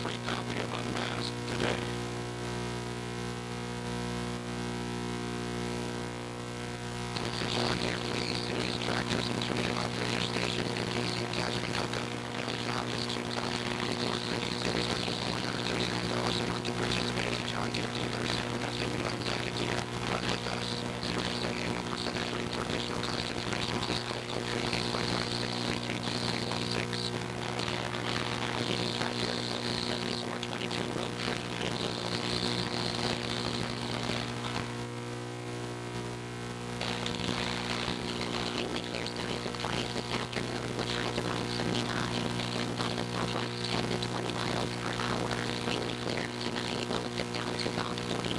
free copy of Unmasked today. Volunteer police, series tractors, and tornado operator stations in DC catchment outcome. The job is too tough. Resource City series purchase $139 a month to participate in John Deere dealers. Investing in unsighted gear. Run with us. 0% annual percentage rate for additional cost information. Please call toll free 855-632-316. Leading tractors, 7422 Rotary in Louisville. Mainly clear skies and quiet this afternoon with highs around 79. Winds out of the southwest 10 to 20 miles per hour. Mainly clear tonight. Lows dip down to about 49.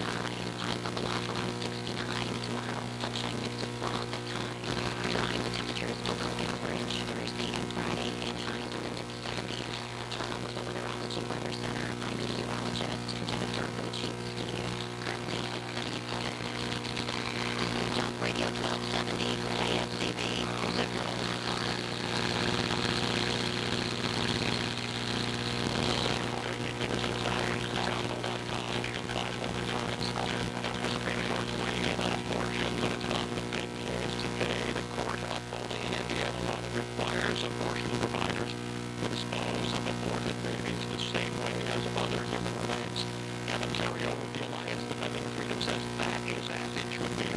Highs level off around 69 tomorrow. Sunshine mixed with frost at times. Dry with temperatures below average Thursday and Friday and highs in the mid-70s. From the Weatherology Weather Center, I'm meteorologist Jennifer Bucci-Ski. Currently it's 75. Jump Radio 1270 ASCB Zipper. Abortion providers to dispose of aborted babies the same way as other human remains. And Ontario, the Alliance Defending Freedom, says that is as it should be.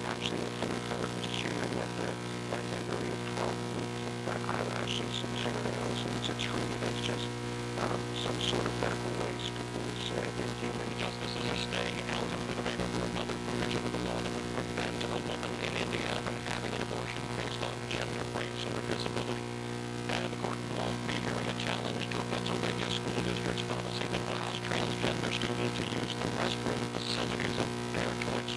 Absolutely important to share with the memory of 12 weeks of eyelashes and fingernails, and it's a tree that's just some sort of medical waste is inhuman. Justices are staying out of the debate over another provision of the law that would prevent a woman in India from having an abortion based on gender, race, or disability. And the court won't be hearing a challenge to a Pennsylvania school district's policy that allows transgender students to use the restroom facilities of their choice.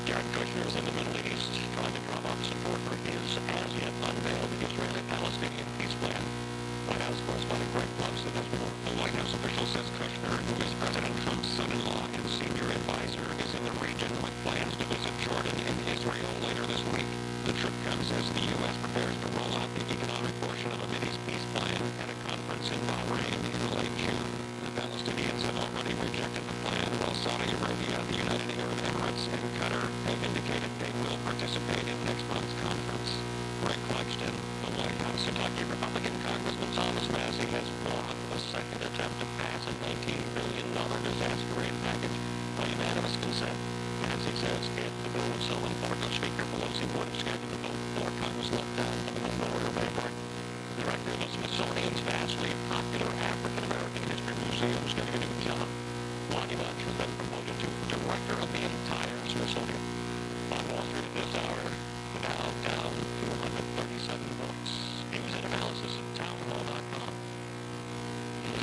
Jared Kushner is in the Middle East trying to drum up support for his as-yet unveiled Israeli-Palestinian peace plan. White House correspondent Greg Blumpson has more. A White House official says Kushner, who is President Trump's son-in-law and senior advisor, is in the region with plans to visit Jordan and Israel later this week. The trip comes as the U.S. prepares to roll out the economic portion of the Mideast peace plan at a conference in Bahrain in late June. The Palestinians have already rejected the plan, while Saudi Arabia, the United Arab Emirates, and Qatar have indicated they will participate in next month's conference. Greg Clugston, the White House Kentucky Republican Congressman Thomas Massey has blocked a second attempt to pass a $19 billion disaster aid package by unanimous consent. Massey says if the bill was so important, Speaker Pelosi would have scheduled the vote before Congress locked down the Memorial Day break. The director of the Smithsonian's vastly popular African-American History Museum is getting a new job. Lonnie Bunch has been promoted to director of the entire Smithsonian. On Wall Street at this hour, the Dow down 237 votes. News and analysis at townhall.com.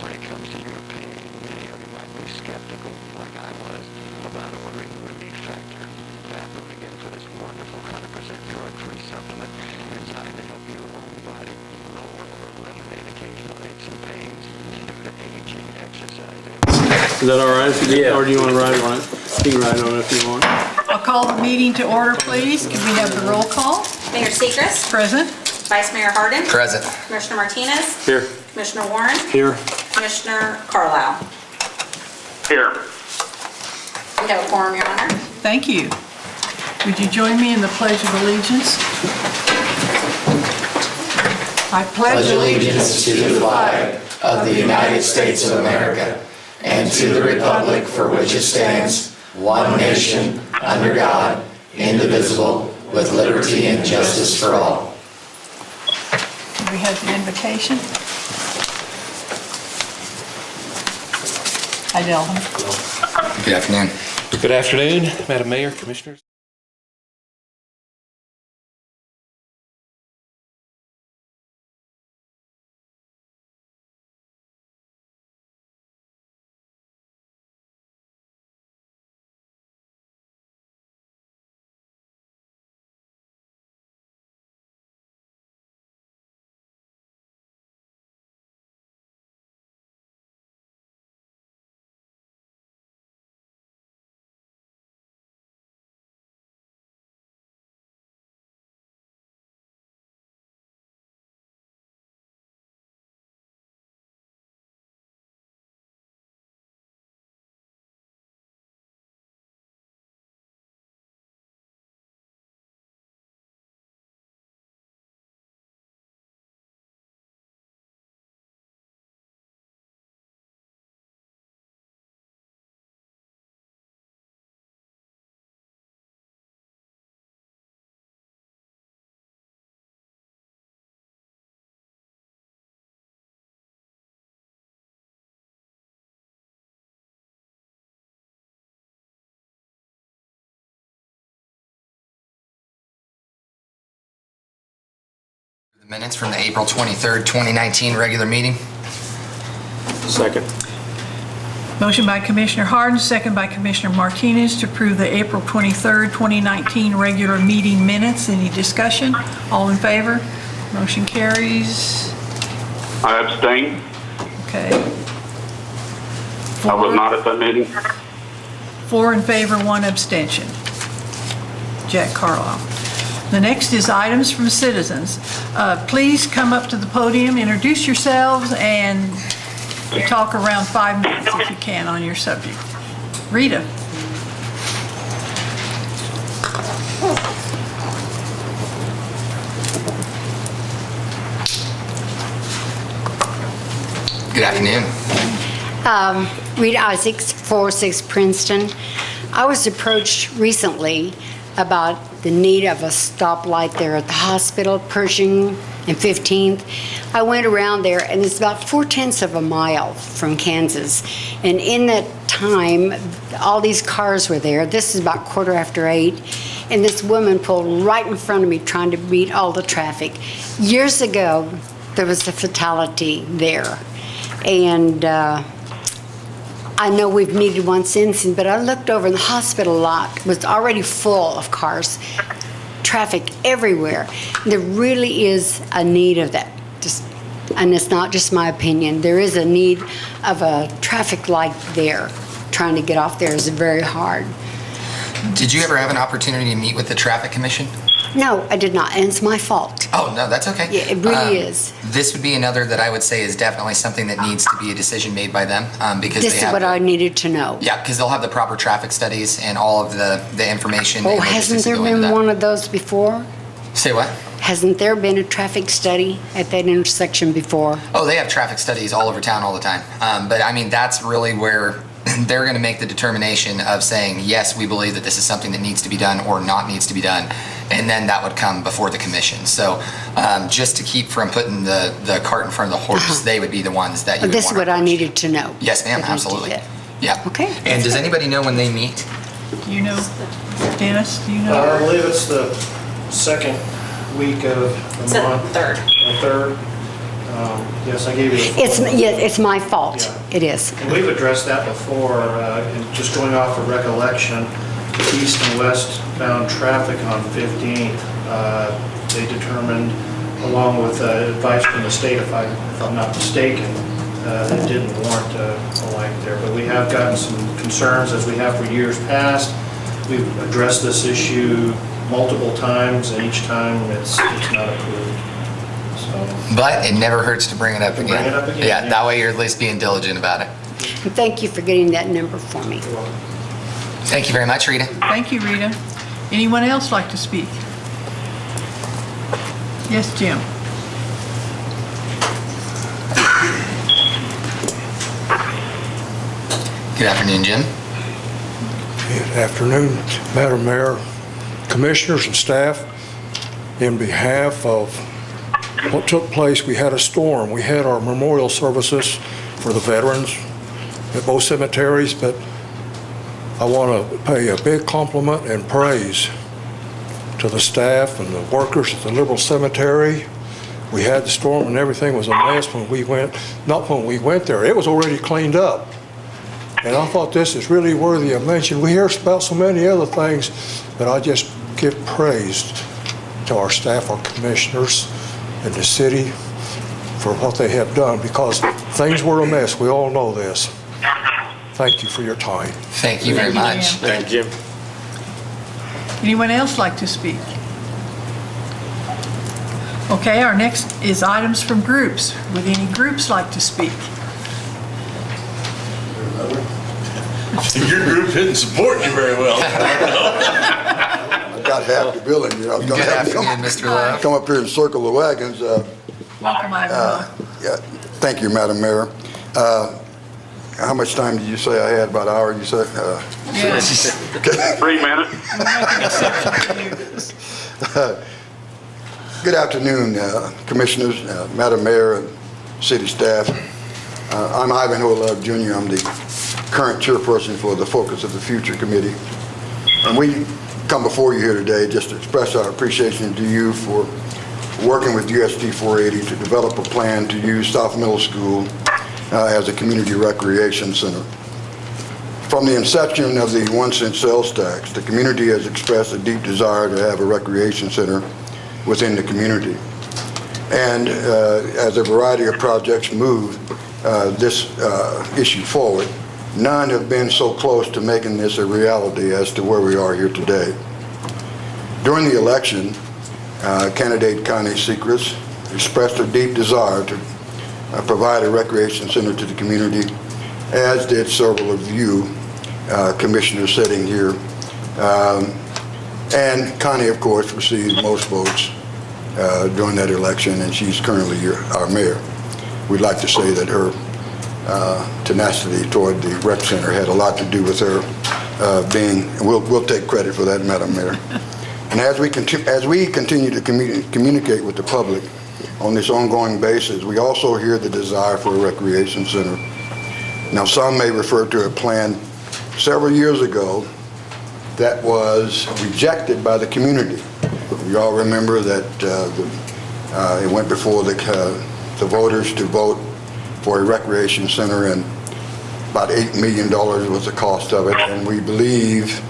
When it comes to your pain, many of you might be skeptical, like I was, about ordering Relief Factor. Tap them again for this wonderful 100% drug-free supplement designed to help your own body lower or eliminate occasional aches and pains due to aging, exercise, and... Is that all right? Or do you want to ride on it? You can ride on it if you want. I'll call the meeting to order, please. Can we have the roll call? Mayor Seacrest. Present. Vice Mayor Harden. Present. Commissioner Martinez. Here. Commissioner Warren. Here. Commissioner Carlisle. Here. We have a quorum, Your Honor. Thank you. Would you join me in the Pledge of Allegiance? I Pledge allegiance to the flag of the United States of America and to the republic for which it stands, one nation, under God, indivisible, with liberty and justice for all. We have the invocation. Hi, Delvin. Good afternoon. Good afternoon, Madam Mayor, Commissioners. Minutes from the April 23rd, 2019 regular meeting. Second. Motion by Commissioner Harden, second by Commissioner Martinez to approve the April 23rd, 2019 regular meeting minutes. Any discussion? All in favor? Motion carries. I abstain. Okay. I was not at that meeting. 4 in favor, 1 abstention. Jack Carlisle. The next is items from citizens. Please come up to the podium, introduce yourselves, and talk around 5 minutes if you can on your subject. Rita. Good afternoon. Rita Isaacs, 406 Princeton. I was approached recently about the need of a stoplight there at the hospital, Pershing and 15th. I went around there, and it's about 4/10 of a mile from Kansas. And in that time, all these cars were there. This is about 8:15, and this woman pulled right in front of me trying to beat all the traffic. Years ago, there was a fatality there. And I know we've needed one since, but I looked over, and the hospital lot was already full of cars, traffic everywhere. There really is a need of that. And it's not just my opinion. There is a need of a traffic light there. Trying to get off there is very hard. Did you ever have an opportunity to meet with the Traffic Commission? No, I did not, and it's my fault. Oh, no, that's okay. Yeah, it really is. This would be another that I would say is definitely something that needs to be a decision made by them because This they is have... what I needed to know. Yeah, because they'll have the proper traffic studies and all of the information. Oh, and logistics hasn't that there go into been that. one of those before? Say what? Hasn't there been a traffic study at that intersection before? Oh, they have traffic studies all over town all the time. But I mean, that's really where they're going to make the determination of saying, yes, we believe that this is something that needs to be done or not needs to be done. And then that would come before the commission. So just to keep from putting the cart in front of the horse, they would be the ones that you would This is want what to I approach. needed to know. Yes, ma'am, That we did absolutely. that. Yeah. Okay. And does anybody know when they meet? Do you know, Dennis, do you I know? believe it's the second week of It's the the month. 3rd. The third. Yes, I gave you the full. It's my fault. Yeah. It is. And we've addressed that before, and just going off of recollection, east and westbound traffic on 15th, they determined, along with advice from the state, if I'm not mistaken, it didn't warrant a light there. But we have gotten some concerns, as we have for years past. We've addressed this issue multiple times, and each time it's not approved. So, But it never hurts to bring it up again. Bring it up again, Yeah, yeah. that way you're at least being diligent about it. And thank you for getting that number for me. well, Thank you very much, Rita. Thank you, Rita. Anyone else like to speak? Yes, Jim. Good afternoon, Jim. Good afternoon, Madam Mayor, Commissioners and staff. In behalf of what took place, we had a storm. We had our memorial services for the veterans at both cemeteries, but I want to pay a big compliment and praise to the staff and the workers at the Liberal Cemetery. We had the storm and everything was a mess when we went, not when we went there, it was already cleaned up. And I thought this is really worthy of mention. We hear about so many other things, but I just give praise to our staff, our commissioners, and the city for what they have done, because things were a mess. We all know this. Thank you for your time. Thank you very Thank you, much. Thank you, Jim. Anyone else like to speak? Okay, our next is items from groups. Would any groups like to speak? Your group didn't support you very well. I got half the building, you know. I was Good gonna have to afternoon, Mr. Love. come up here and circle the wagons. Welcome, Ivanhoe. Yeah, thank you, Madam Mayor. How much time did you say I had? About an hour, you said? Yes. 3 minutes. Good afternoon, Commissioners, Madam Mayor, and city staff. I'm Ivanhoe Love Jr. I'm the current chairperson for the Focus of the Future Committee. And we come before you here today just to express our appreciation to you for working with USD 480 to develop a plan to use South Middle School as a community recreation center. From the inception of the 1 cent sales tax, the community has expressed a deep desire to have a recreation center within the community. And as a variety of projects move this issue forward, none have been so close to making this a reality as to where we are here today. During the election, candidate Connie Sechrest expressed a deep desire to provide a recreation center to the community, as did several of you commissioners sitting here. And Connie, of course, received most votes during that election, and she's currently our mayor. We'd like to say that her tenacity toward the rec center had a lot to do with her we'll take credit for that, Madam Mayor. And as we continue to communicate with the public on this ongoing basis, we also hear the desire for a recreation center. Now, some may refer to a plan several years ago that was rejected by the community. You all remember that it went before the voters to vote for a recreation center, and about $8 million was the cost of it, and we believe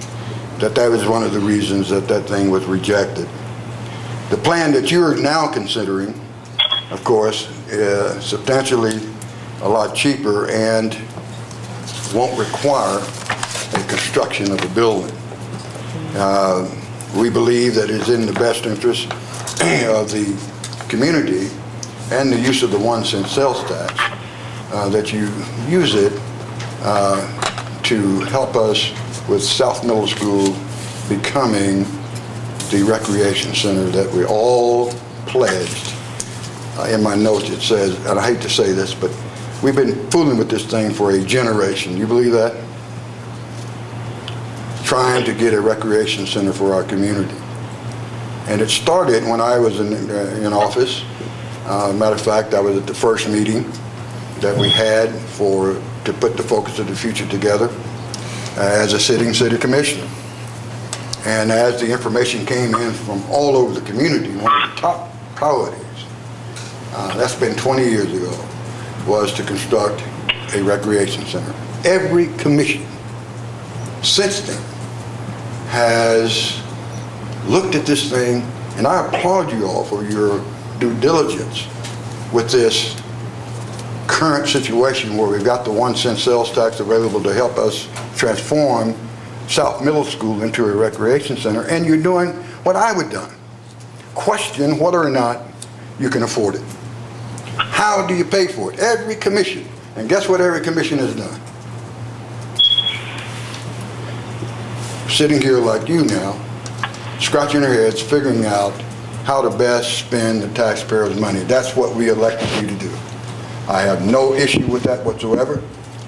that that was one of the reasons that that thing was rejected. The plan that you're now considering, of course, is substantially a lot cheaper and won't require a construction of a building. We believe that it's in the best interest of the community and the use of the 1 cent sales tax that you use it to help us with South Middle School becoming the recreation center that we all pledged. In my notes it says, and I hate to say this, but we've been fooling with this thing for a generation. You believe that? Trying to get a recreation center for our community. And it started when I was in office. Matter of fact, I was at the first meeting that we had to put the focus of the future together as a sitting city commissioner. And as the information came in from all over the community, one of the top priorities, that's been 20 years ago, was to construct a recreation center. Every commission since then has looked at this thing, and I applaud you all for your due diligence with this current situation where we've got the 1 cent sales tax available to help us transform South Middle School into a recreation center, and you're doing what I would done. Question whether or not you can afford it. How do you pay for it? Every commission. And guess what every commission has done? Sitting here like you now, scratching their heads, figuring out how to best spend the taxpayers' money. That's what we elected you to do. I have no issue with that whatsoever.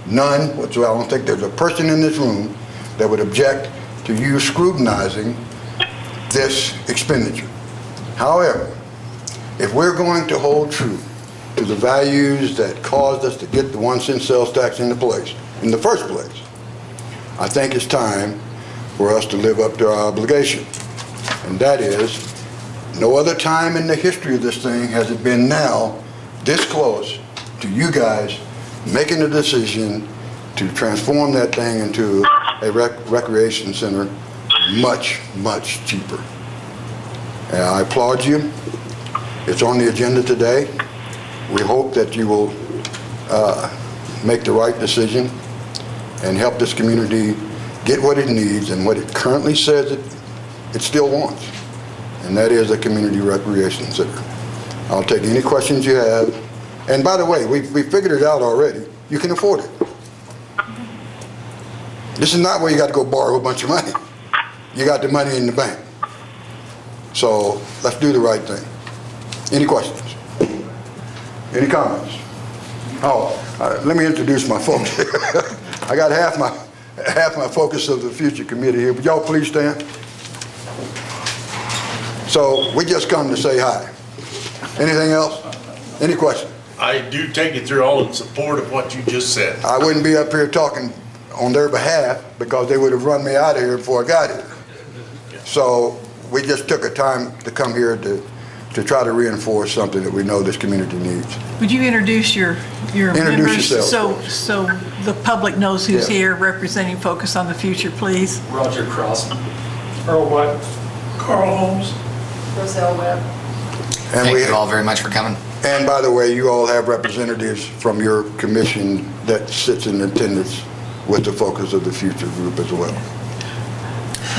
None whatsoever. I don't think there's a person in this room that would object to you scrutinizing this expenditure. However, if we're going to hold true to the values that caused us to get the 1 cent sales tax into place, in the first place, I think it's time for us to live up to our obligation. And that is, no other time in the history of this thing has it been now this close to you guys making a decision to transform that thing into a recreation center much, much cheaper. And I applaud you. It's on the agenda today. We hope that you will make the right decision and help this community get what it needs and what it currently says it still wants. And that is a community recreation center. I'll take any questions you have. And by the way, we figured it out already. You can afford it. This is not where you got to go borrow a bunch of money. You got the money in the bank. So let's do the right thing. Any questions? Any comments? Let me introduce my folks. I got half my focus of the future committee here. Would y'all please stand? So we just come to say hi. Anything else? Any questions? I do take it through all in support of what you just said. I wouldn't be up here talking on their behalf because they would have run me out of here before I got here. So we just took a time to come here to to try to reinforce something that we know this community needs. Would you introduce your Introduce members yourself. so the public knows who's Yeah. here representing Focus on the Future, please? Roger Crossman. Earl White. Carl Holmes. Roselle Webb. And Thank we, you all very much for coming. and by the way, you all have representatives from your commission that sits in attendance with the Focus of the Future group as well.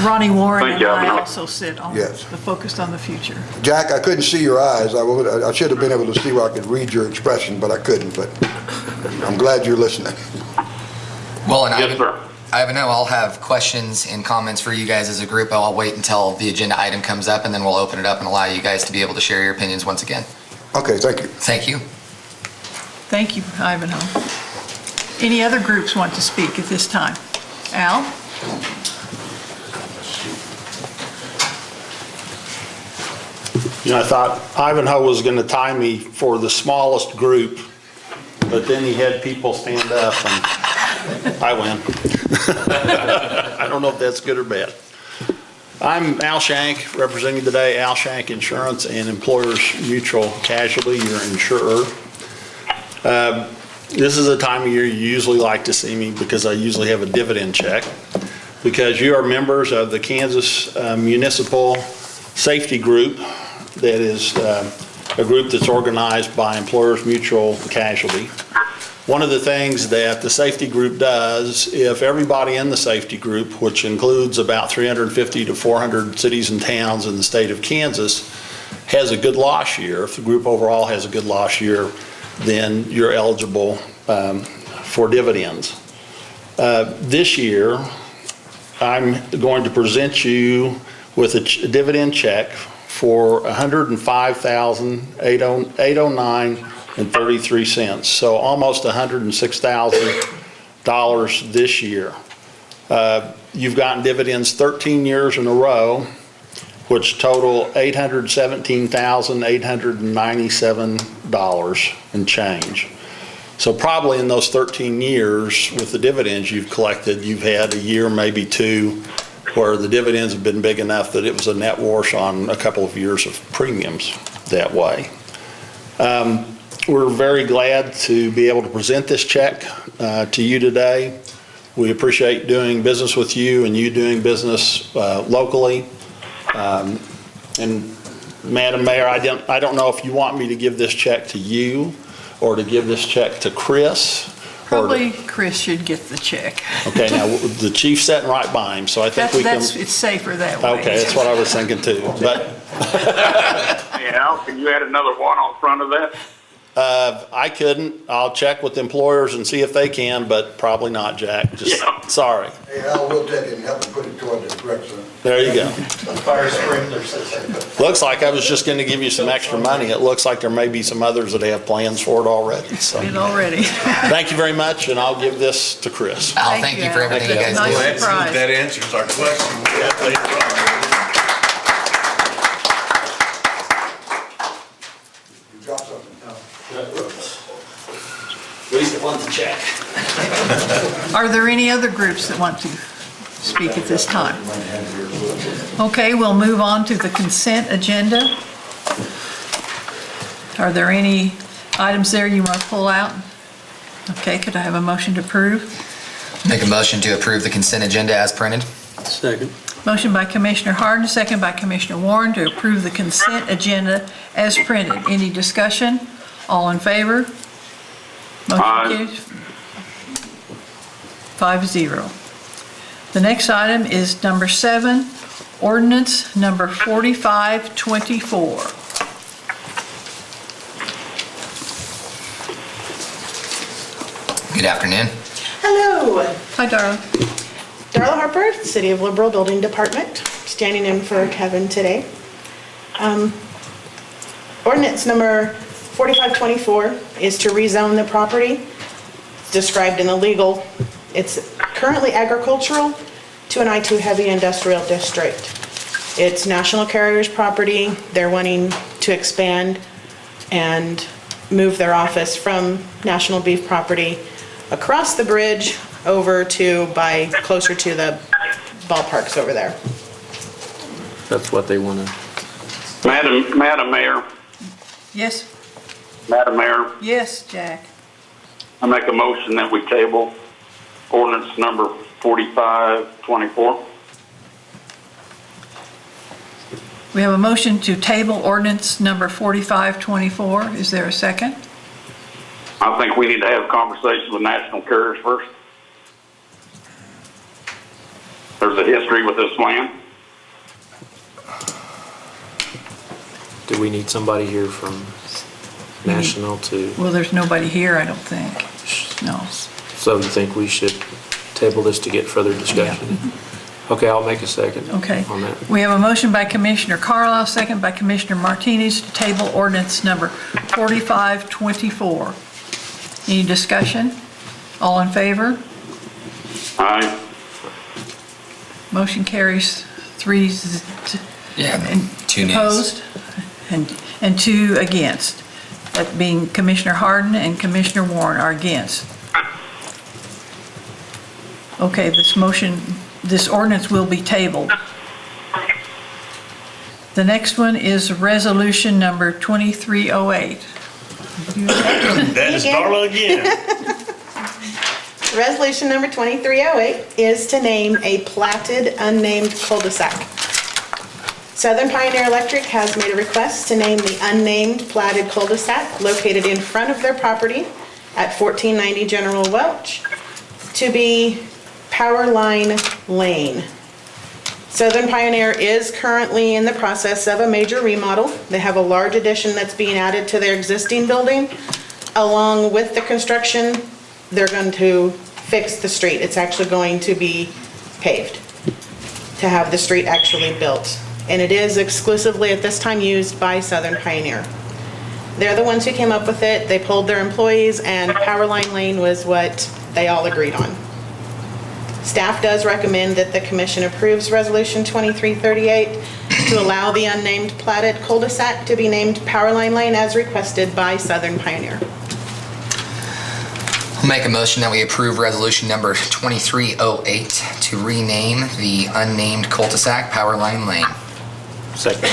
Ronnie Warren Thank and you, I Alvin. also sit on Yes. the Focused on the Future. Jack, I couldn't see your eyes. I should have been able to see where I could read your expression, but I couldn't. But I'm glad you're listening. Well, and Yes, sir. I'll have questions and comments for you guys as a group. I'll wait until the agenda item comes up, and then we'll open it up and allow you guys to be able to share your opinions once again. Okay, thank you. Thank you. Thank you, Ivanhoe. Any other groups want to speak at this time? Al? You know, I thought Ivanhoe was gonna tie me for the smallest group, but then he had people stand up and I win. I don't know if that's good or bad. I'm Al Shank, representing today Al Shank Insurance and Employers Mutual Casualty, your insurer. This is a time of year you usually like to see me because I usually have a dividend check, because you are members of the Kansas Municipal Safety Group. That is a group that's organized by Employers Mutual Casualty. One of the things that the safety group does, if everybody in the safety group, which includes about 350 to 400 cities and towns in the state of Kansas, has a good loss year, if the group overall has a good loss year, then you're eligible for dividends. This year, I'm going to present you with a dividend check for $105,809.33, so almost $106,000 this year. You've gotten dividends 13 years in a row, which total $817,897 and change. So probably in those 13 years with the dividends you've collected, you've had a year, maybe two, where the dividends have been big enough that it was a net wash on a couple of years of premiums that way. We're very glad to be able to present this check to you today. We appreciate doing business with you and you doing business locally. And Madam Mayor, I don't know if you want me to give this check to you or to give this check to Chris. Probably Chris should get the check. Okay, now the chief's sitting right by him, so I think we can. It's safer that way. Okay, that's what I was thinking too, but. Hey, Al, can you add another one on front of that? I couldn't. I'll check with employers and see if they can, but probably not, Jack. Just, sorry. Hey, Al, we'll take it and help him put it toward the correct side. There you go. Fire sprinkler system. Looks like I was just gonna give you some extra money. It looks like there may be some others that have plans for it already, so. It already. Thank you very much, and I'll give this to Chris. Al, thank you for Al. everything you guys Nice do. surprise. That answers our question. We have later on. You got something? At least it wants a check. Are there any other groups that want to speak at this time? Okay, we'll move on to the consent agenda. Are there any items there you want to pull out? Okay, could I have a motion to approve? Make a motion to approve the consent agenda as printed. Second. Motion by Commissioner Harden, second by Commissioner Warren to approve the consent agenda as printed. Any discussion? All in favor? Motion carries 5-0. The next item is number 7, ordinance number 4524. Good afternoon. Hello, Hi, Darla. Darla Harper, City of Liberal Building Department, standing in for Kevin today. Ordinance number 4524 is to rezone the property. It's described in the legal. It's currently agricultural to an I-2 heavy industrial district. It's National Carrier's property. They're wanting to expand and move their office from National Beef property across the bridge over to closer to the ballparks over there. That's what they want to. Madam Mayor, Yes? Madam Mayor, Yes, Jack. I make a motion that we table ordinance number 4524. We have a motion to table ordinance number 4524. Is there a second? I think we need to have a conversation with national carriers first. There's a history with this land. Do we need somebody here from National to, Well, there's nobody here, I don't think. No. so you think we should table this to get further discussion? Okay, I'll make a second Okay. on that. We have a motion by Commissioner Carlisle, second by Commissioner Martinez to table ordinance number 4524. Any discussion? All in favor? Aye. Motion carries 3. And 2 nays. opposed, and 2 against. That being Commissioner Harden and Commissioner Warren are against. Okay, this ordinance will be tabled. The next one is resolution number 2308. That is Darla again. Resolution number 2308 is to name a platted unnamed cul-de-sac. Southern Pioneer Electric has made a request to name the unnamed platted cul-de-sac located in front of their property at 1490 General Welch to be Powerline Lane. Southern Pioneer is currently in the process of a major remodel. They have a large addition that's being added to their existing building. Along with the construction, they're going to fix the street. It's actually going to be paved to have the street actually built. And it is exclusively at this time used by Southern Pioneer. They're the ones who came up with it. They polled their employees, and Powerline Lane was what they all agreed on. Staff does recommend that the commission approves Resolution 2338 to allow the unnamed platted cul-de-sac to be named Powerline Lane as requested by Southern Pioneer. I'll make a motion that we approve resolution number 2308 to rename the unnamed cul-de-sac Powerline Lane. Second.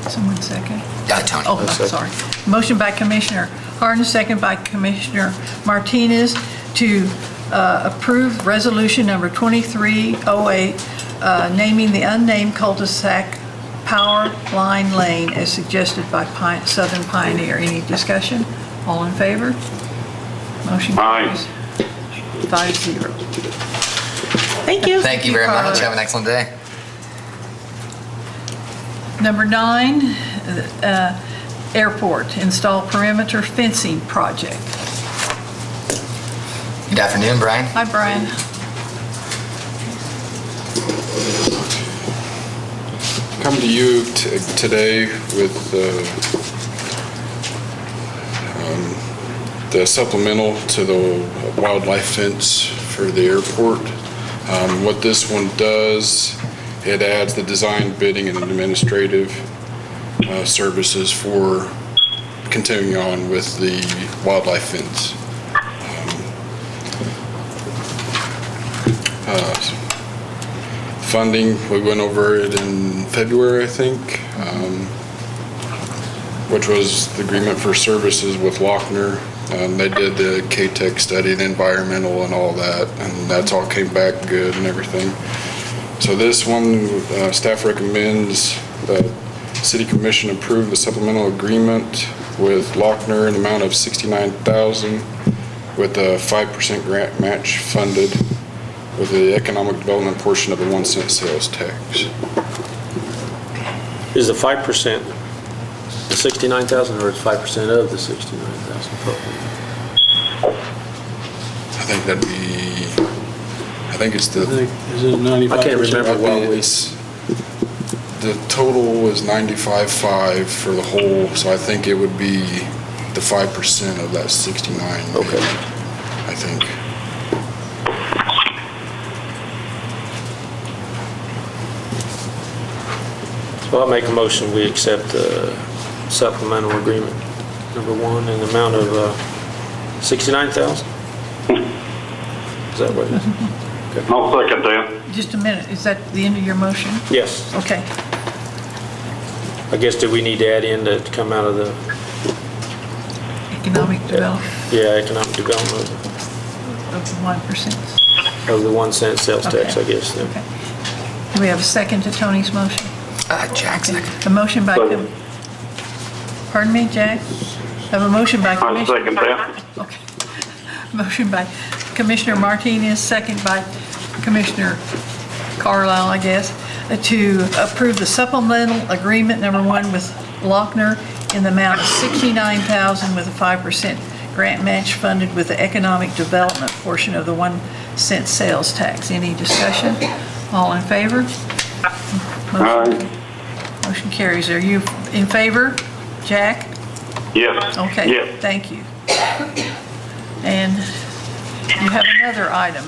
Someone second? Tony. Oh, sorry. Motion by Commissioner Harden, second by Commissioner Martinez to approve resolution number 2308, naming the unnamed cul-de-sac Powerline Lane as suggested by Southern Pioneer. Any discussion? All in favor? Motion carries 5-0. Thank you. Thank you very much. Have an excellent day. Number 9, airport, install perimeter fencing project. Good afternoon, Brian. Hi, Brian. Come to you today with the supplemental to the wildlife fence for the airport. What this one does, it adds the design, bidding, and administrative services for continuing on with the wildlife fence. Funding, we went over it in February, I think, which was the agreement for services with Lochner. They did the K-Tech study, the environmental and all that, and that's all came back good and everything. So this one, staff recommends that City Commission approve the supplemental agreement with Lochner in the amount of $69,000 with a 5% grant match funded with the economic development portion of a 1-cent sales tax. Is the 5% the 69,000 or is 5% of the 69,000? I think that'd be, I think it's the, Is it 95%? I can't remember what we, the total is 95.5 for the whole, so I think it would be the 5% of that 69. Okay. I think. So I'll make a motion, we accept the supplemental agreement, number 1, in the amount of 69,000? Is that what it is? I'll second that. Just a minute. Is that the end of your motion? Yes. Okay. I guess, do we need to add in to come out of the, Economic development economic development of 1%. of the 1 cent sales tax, I Okay. guess? Yeah. Okay. Do we have a second to Tony's motion? Jack, second. A motion by, pardon me, Jack? Have a motion by I Commissioner. second that. Okay. Motion by Commissioner Martinez, second by Commissioner Carlisle, I guess, to approve the supplemental agreement number 1 with Lochner in the amount of $69,000 with a 5% grant match funded with the economic development portion of the 1 cent sales tax. Any discussion? All in favor? Motion carries. Are you in favor, Jack? Yes. Okay. Yes. Thank you. And you have another item.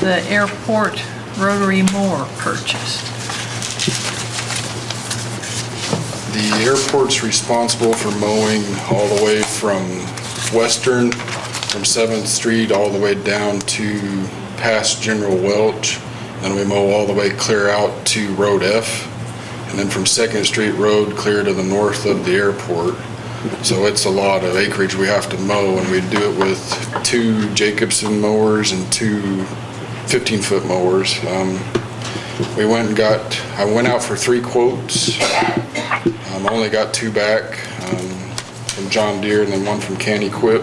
The airport Rotary Mower purchase. The airport's responsible for mowing all the way from Western, from 7th Street, all the way down to past General Welch. Then we mow all the way clear out to Road F. And then from 2nd Street Road clear to the north of the airport. So it's a lot of acreage we have to mow, and we do it with 2 Jacobson mowers and 2 15-foot mowers. I went out for 3 quotes. I only got 2 back, from John Deere and then 1 from Can Equip.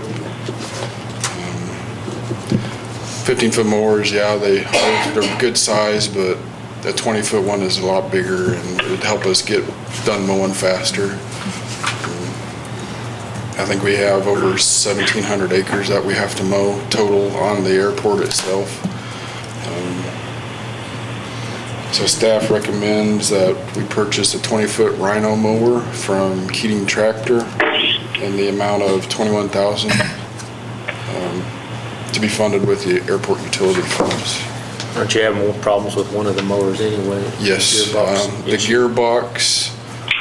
15-foot mowers, yeah, they're good size, but the 20-foot one is a lot bigger, and it'd help us get done mowing faster. I think we have over 1,700 acres that we have to mow total on the airport itself. So staff recommends that we purchase a 20-foot Rhino mower from Keating Tractor in the amount of $21,000 to be funded with the airport utility funds. Aren't you having more problems with one of the mowers anyway? Yes, the gearbox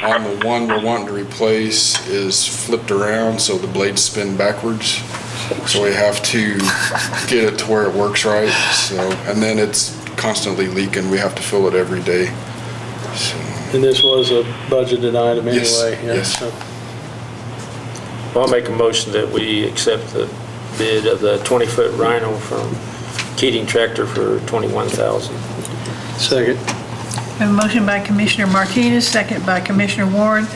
on the one we're wanting to replace is flipped around, so the blades spin backwards. So we have to get it to where it works right. So, and then it's constantly leaking. We have to fill it every day. So, And this was a budgeted item Yes, anyway? Yeah, yes. so- Well, I'll make a motion that we accept the bid of the 20-foot Rhino from Keating Tractor for $21,000. Second. We have a motion by Commissioner Martinez, second by Commissioner Warren,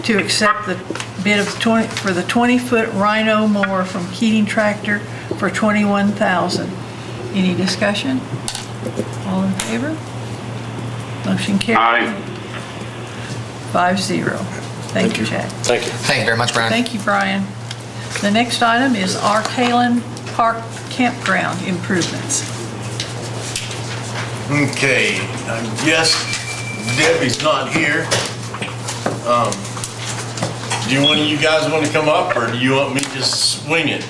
to accept the bid of for the 20-foot Rhino mower from Keating Tractor for $21,000. Any discussion? All in favor? Motion carried. Aye. 5-0. Thank you, Jack. Thank you. Thank you very much, Brian. Thank you, Brian. The next item is Arkalon Park Campground improvements. Okay, I guess Debbie's not here. Do one of you guys want to come up, or do you want me to just swing it?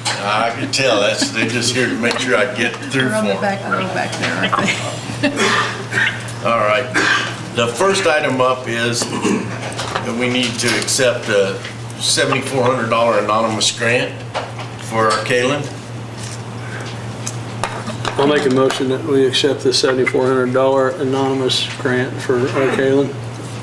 I can tell, they're just here to make sure I get through They're for on the them. back row back there, aren't they? All right. The first item up is that we need to accept a $7,400 anonymous grant for Arkalon. I'll make a motion that we accept the $7,400 anonymous grant for Arkalon.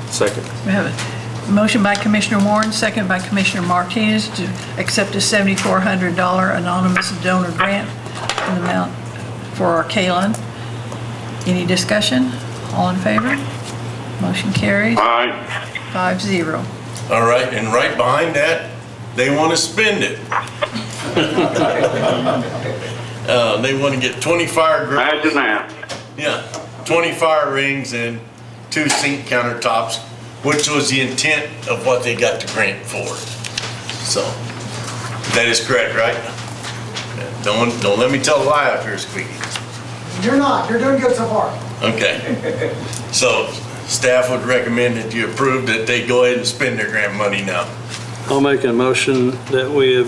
Second. We have a motion by Commissioner Warren, second by Commissioner Martinez to accept a $7,400 anonymous donor grant in the amount for Arkalon. Any discussion? All in favor? Motion carries. Aye. 5-0. All right, and right behind that, they want to spend it. They want to get 20 fire grills. Imagine that. Yeah, 20 fire rings and 2 sink countertops, which was the intent of what they got the grant for. So, that is correct, right? Don't let me tell a lie up here, Squeaky. You're not. You're doing good so far. Okay. So, staff would recommend that you approve that they go ahead and spend their grant money now. I'll make a motion that we have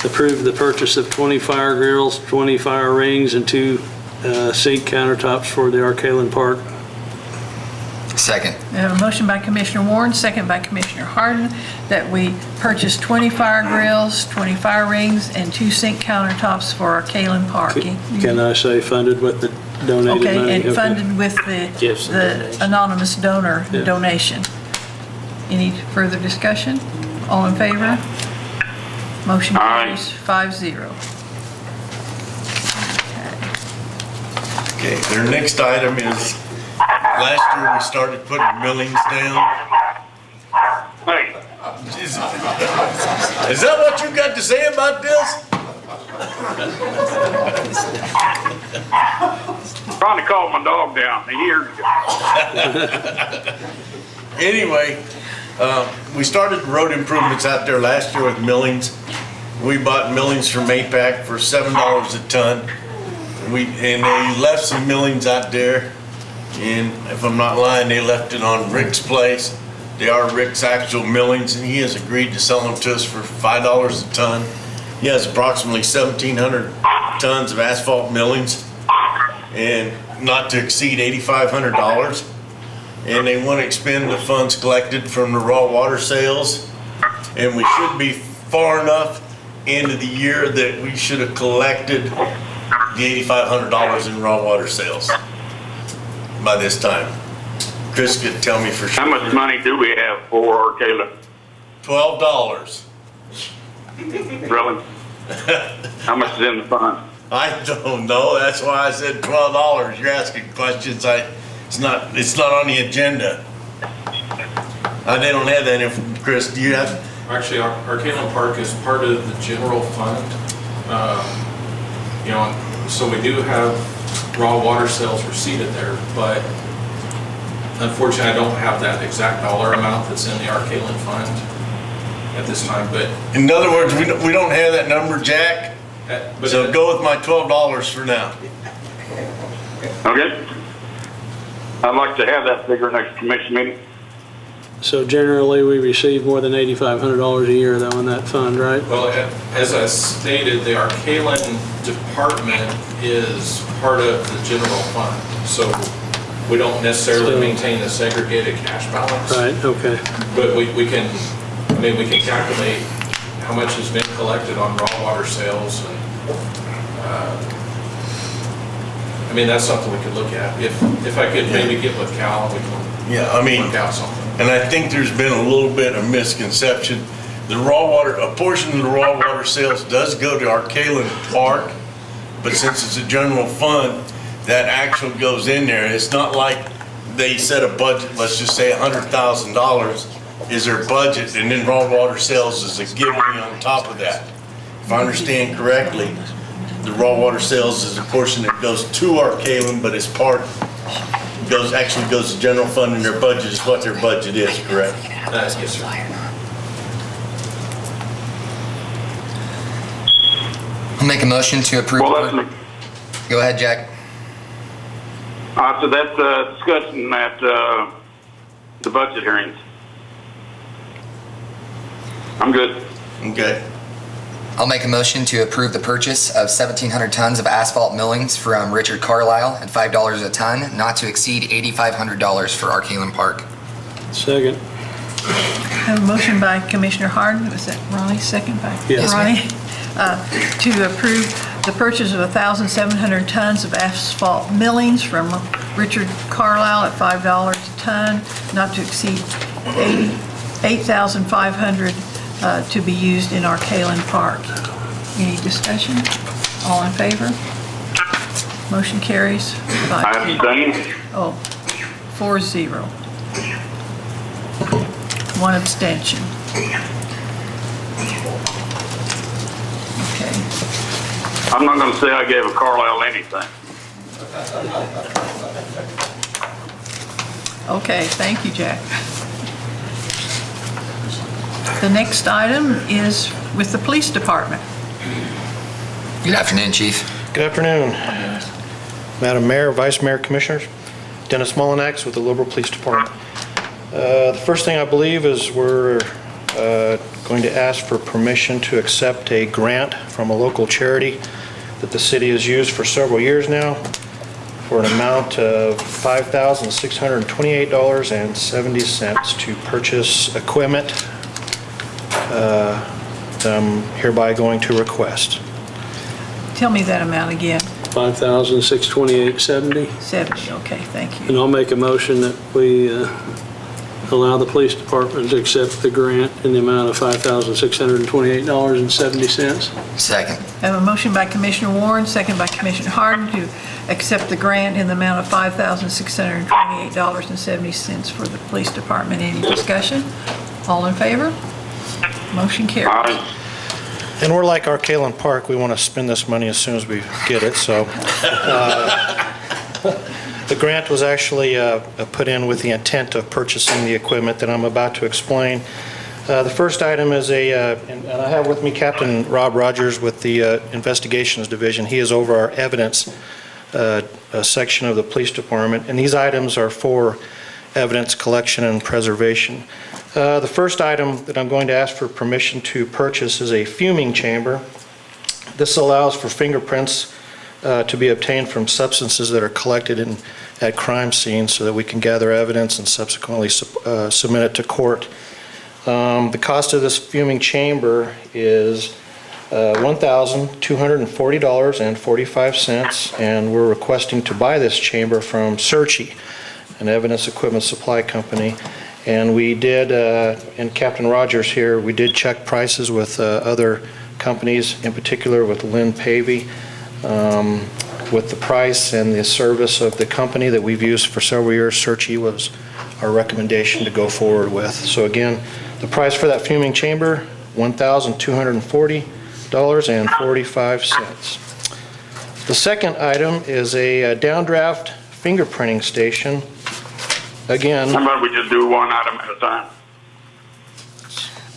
approved the purchase of 20 fire grills, 20 fire rings, and 2 sink countertops for the Arkalon Park. Second. We have a motion by Commissioner Warren, second by Commissioner Harden, that we purchase 20 fire grills, 20 fire rings, and 2 sink countertops for Arkalon Park. Can I say funded with the donated money. Okay, and funded with Gifts and the donations. anonymous donor Yeah. donation. Any further discussion? All in favor? Motion carries 5-0. Okay, their next item is, last year we started putting millings down. Hey, Is that what you got to say about this? trying to calm my dog down. He hears you. Anyway, we started road improvements out there last year with millings. We bought millings from APAC for $7 a ton. And they left some millings out there. And if I'm not lying, they left it on Rick's place. They are Rick's actual millings, and he has agreed to sell them to us for $5 a ton. He has approximately 1,700 tons of asphalt millings, and not to exceed $8,500. And they want to expend the funds collected from the raw water sales. And we should be far enough into the year that we should have collected the $8,500 in raw water sales by this time. Chris could tell me for sure. How much money do we have for Arkalon? $12. Really? How much is in the fund? I don't know. That's why I said $12. You're asking questions. It's not on the agenda. They don't have that info. Chris, do you have? Actually, Arkalon Park is part of the general fund. So we do have raw water sales receipted there, but unfortunately, I don't have that exact dollar amount that's in the Arkalon fund at this time, but. In other words, we don't have that number, Jack. So go with my $12 for now. Okay. I'd like to have that figure next commission meeting. So generally, we receive more than $8,500 a year though in that fund, right? Well, as I stated, the Arkalon department is part of the general fund, so we don't necessarily maintain a segregated cash balance. Right, okay. But we can calculate how much has been collected on raw water sales, and that's something we could look at. If I could maybe get with Cal, we can work out something. And I think there's been a little bit of misconception. A portion of the raw water sales does go to Arkalon Park, but since it's a general fund, that actually goes in there. It's not like they set a budget, let's just say $100,000 is their budget, and then raw water sales is a give me on top of that. If I understand correctly, the raw water sales is a portion that goes to Arkalon, but it's actually goes to general fund, and their budget is what their budget is, correct? Yes, sir. I'll make a motion to approve. Go ahead, Jack. So that's discussing at the budget hearings. I'm good. Okay. I'll make a motion to approve the purchase of 1,700 tons of asphalt millings from Richard Carlisle at $5 a ton, not to exceed $8,500 for Arkalon Park. Second. I have a motion by Commissioner Harden, was that Ronnie? Second by Yes, Ronnie, to approve the purchase of 1,700 tons of asphalt millings from Richard Carlisle at $5 a ton, not to exceed $8,500 to be used in Arkalon Park. Any discussion? All in favor? Motion carries. I abstain. 4-0. One abstention. Okay. I'm not going to say I gave a Carlisle anything. Okay, thank you, Jack. The next item is with the police department. Good afternoon, Chief. Good afternoon. Madam Mayor, Vice Mayor, Commissioners. Dennis Mullinax with the Liberal Police Department. The first thing I believe is we're going to ask for permission to accept a grant from a local charity that the city has used for several years now for an amount of $5,628.70 to purchase equipment that I'm hereby going to request. Tell me that amount again. $5,628.70. 70, okay, thank you. And I'll make a motion that we allow the police department to accept the grant in the amount of $5,628.70. Second. I have a motion by Commissioner Warren, second by Commissioner Harden to accept the grant in the amount of $5,628.70 for the police department. Any discussion? All in favor? Motion carries. And we're like Arkalon Park, we want to spend this money as soon as we get it, so. The grant was actually put in with the intent of purchasing the equipment that I'm about to explain. The first item is and I have with me Captain Rob Rogers with the Investigations Division. He is over our evidence section of the police department, and these items are for evidence collection and preservation. The first item that I'm going to ask for permission to purchase is a fuming chamber. This allows for fingerprints to be obtained from substances that are collected at crime scenes so that we can gather evidence and subsequently submit it to court. The cost of this fuming chamber is $1,240.45, and we're requesting to buy this chamber from Searchy, an evidence equipment supply company. And we did, and Captain Rogers here, we did check prices with other companies, in particular with Lynn Pavey, with the price and the service of the company that we've used for several years. Searchy was our recommendation to go forward with. So again, the price for that fuming chamber, $1,240.45. The second item is a downdraft fingerprinting station. Again, How about we just do one item at a time?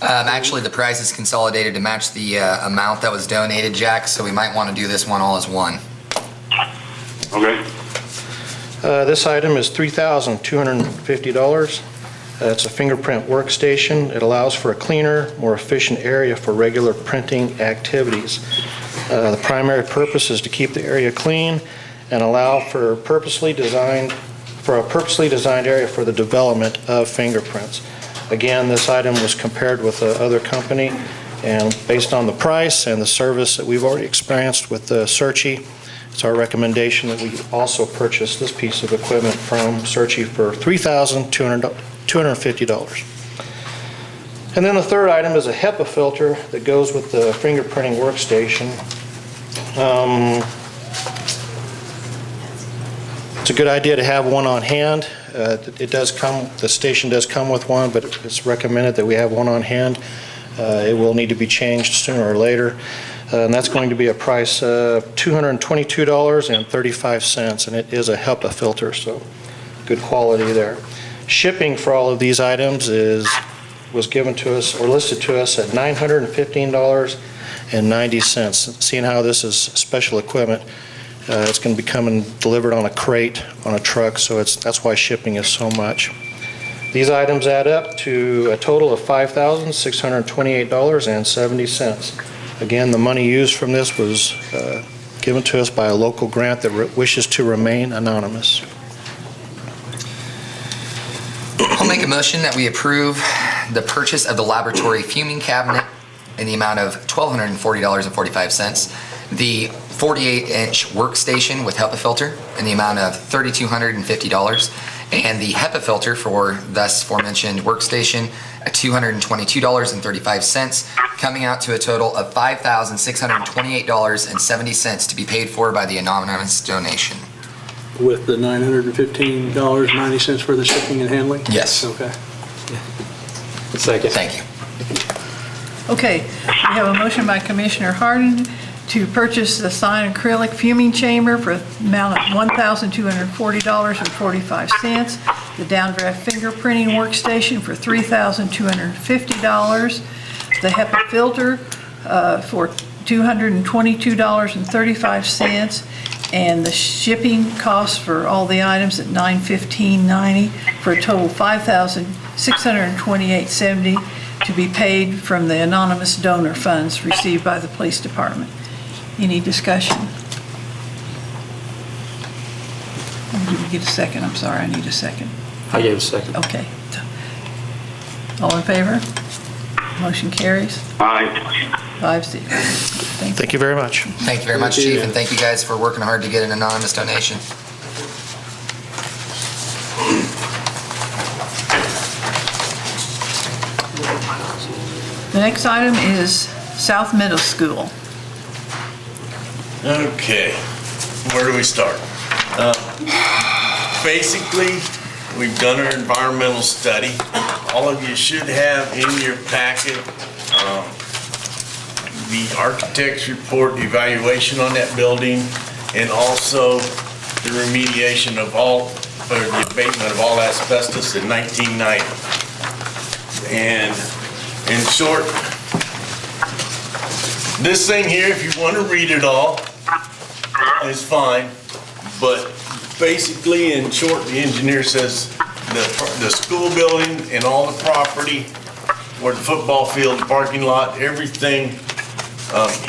Actually, the price is consolidated to match the amount that was donated, Jack, so we might want to do this one all as one. Okay. This item is $3,250. It's a fingerprint workstation. It allows for a cleaner, more efficient area for regular printing activities. The primary purpose is to keep the area clean and allow for a purposely designed area for the development of fingerprints. Again, this item was compared with other company, and based on the price and the service that we've already experienced with Searchy, it's our recommendation that we also purchase this piece of equipment from Searchy for $3,250. And then the third item is a HEPA filter that goes with the fingerprinting workstation. It's a good idea to have one on hand. The station does come with one, but it's recommended that we have one on hand. It will need to be changed sooner or later. And that's going to be a price of $222.35, and it is a HEPA filter, so good quality there. Shipping for all of these items was given to us or listed to us at $915.90. Seeing how this is special equipment, it's going to be coming delivered on a crate on a truck, so that's why shipping is so much. These items add up to a total of $5,628.70. Again, the money used from this was given to us by a local grant that wishes to remain anonymous. I'll make a motion that we approve the purchase of the laboratory fuming cabinet in the amount of $1,240.45, the 48-inch workstation with HEPA filter in the amount of $3,250, and the HEPA filter for thus aforementioned workstation at $222.35, coming out to a total of $5,628.70 to be paid for by the anonymous donation. With the $915.90 for the shipping and handling? Yes. Okay. Second. Thank you. Okay, we have a motion by Commissioner Harden to purchase the sign acrylic fuming chamber for an amount of $1,240.45, the downdraft fingerprinting workstation for $3,250, the HEPA filter for $222.35, and the shipping cost for all the items at $915.90 for a total of $5,628.70 to be paid from the anonymous donor funds received by the police department. Any discussion? Did you get a second? I'm sorry, I need a second. I gave a second. Okay. All in favor? Motion carries Aye. 5-0. Thank you very much. Thank you very much, Thank you. Chief, and thank you guys for working hard to get an anonymous donation. The next item is South Middle School. Okay, where do we start? Basically, we've done our environmental study. All of you should have in your packet the architect's report, the evaluation on that building, and also the remediation of all, or the abatement of all asbestos in 1990. And in short, this thing here, if you want to read it all, is fine, but basically, in short, the engineer says the school building and all the property, where the football field, the parking lot, everything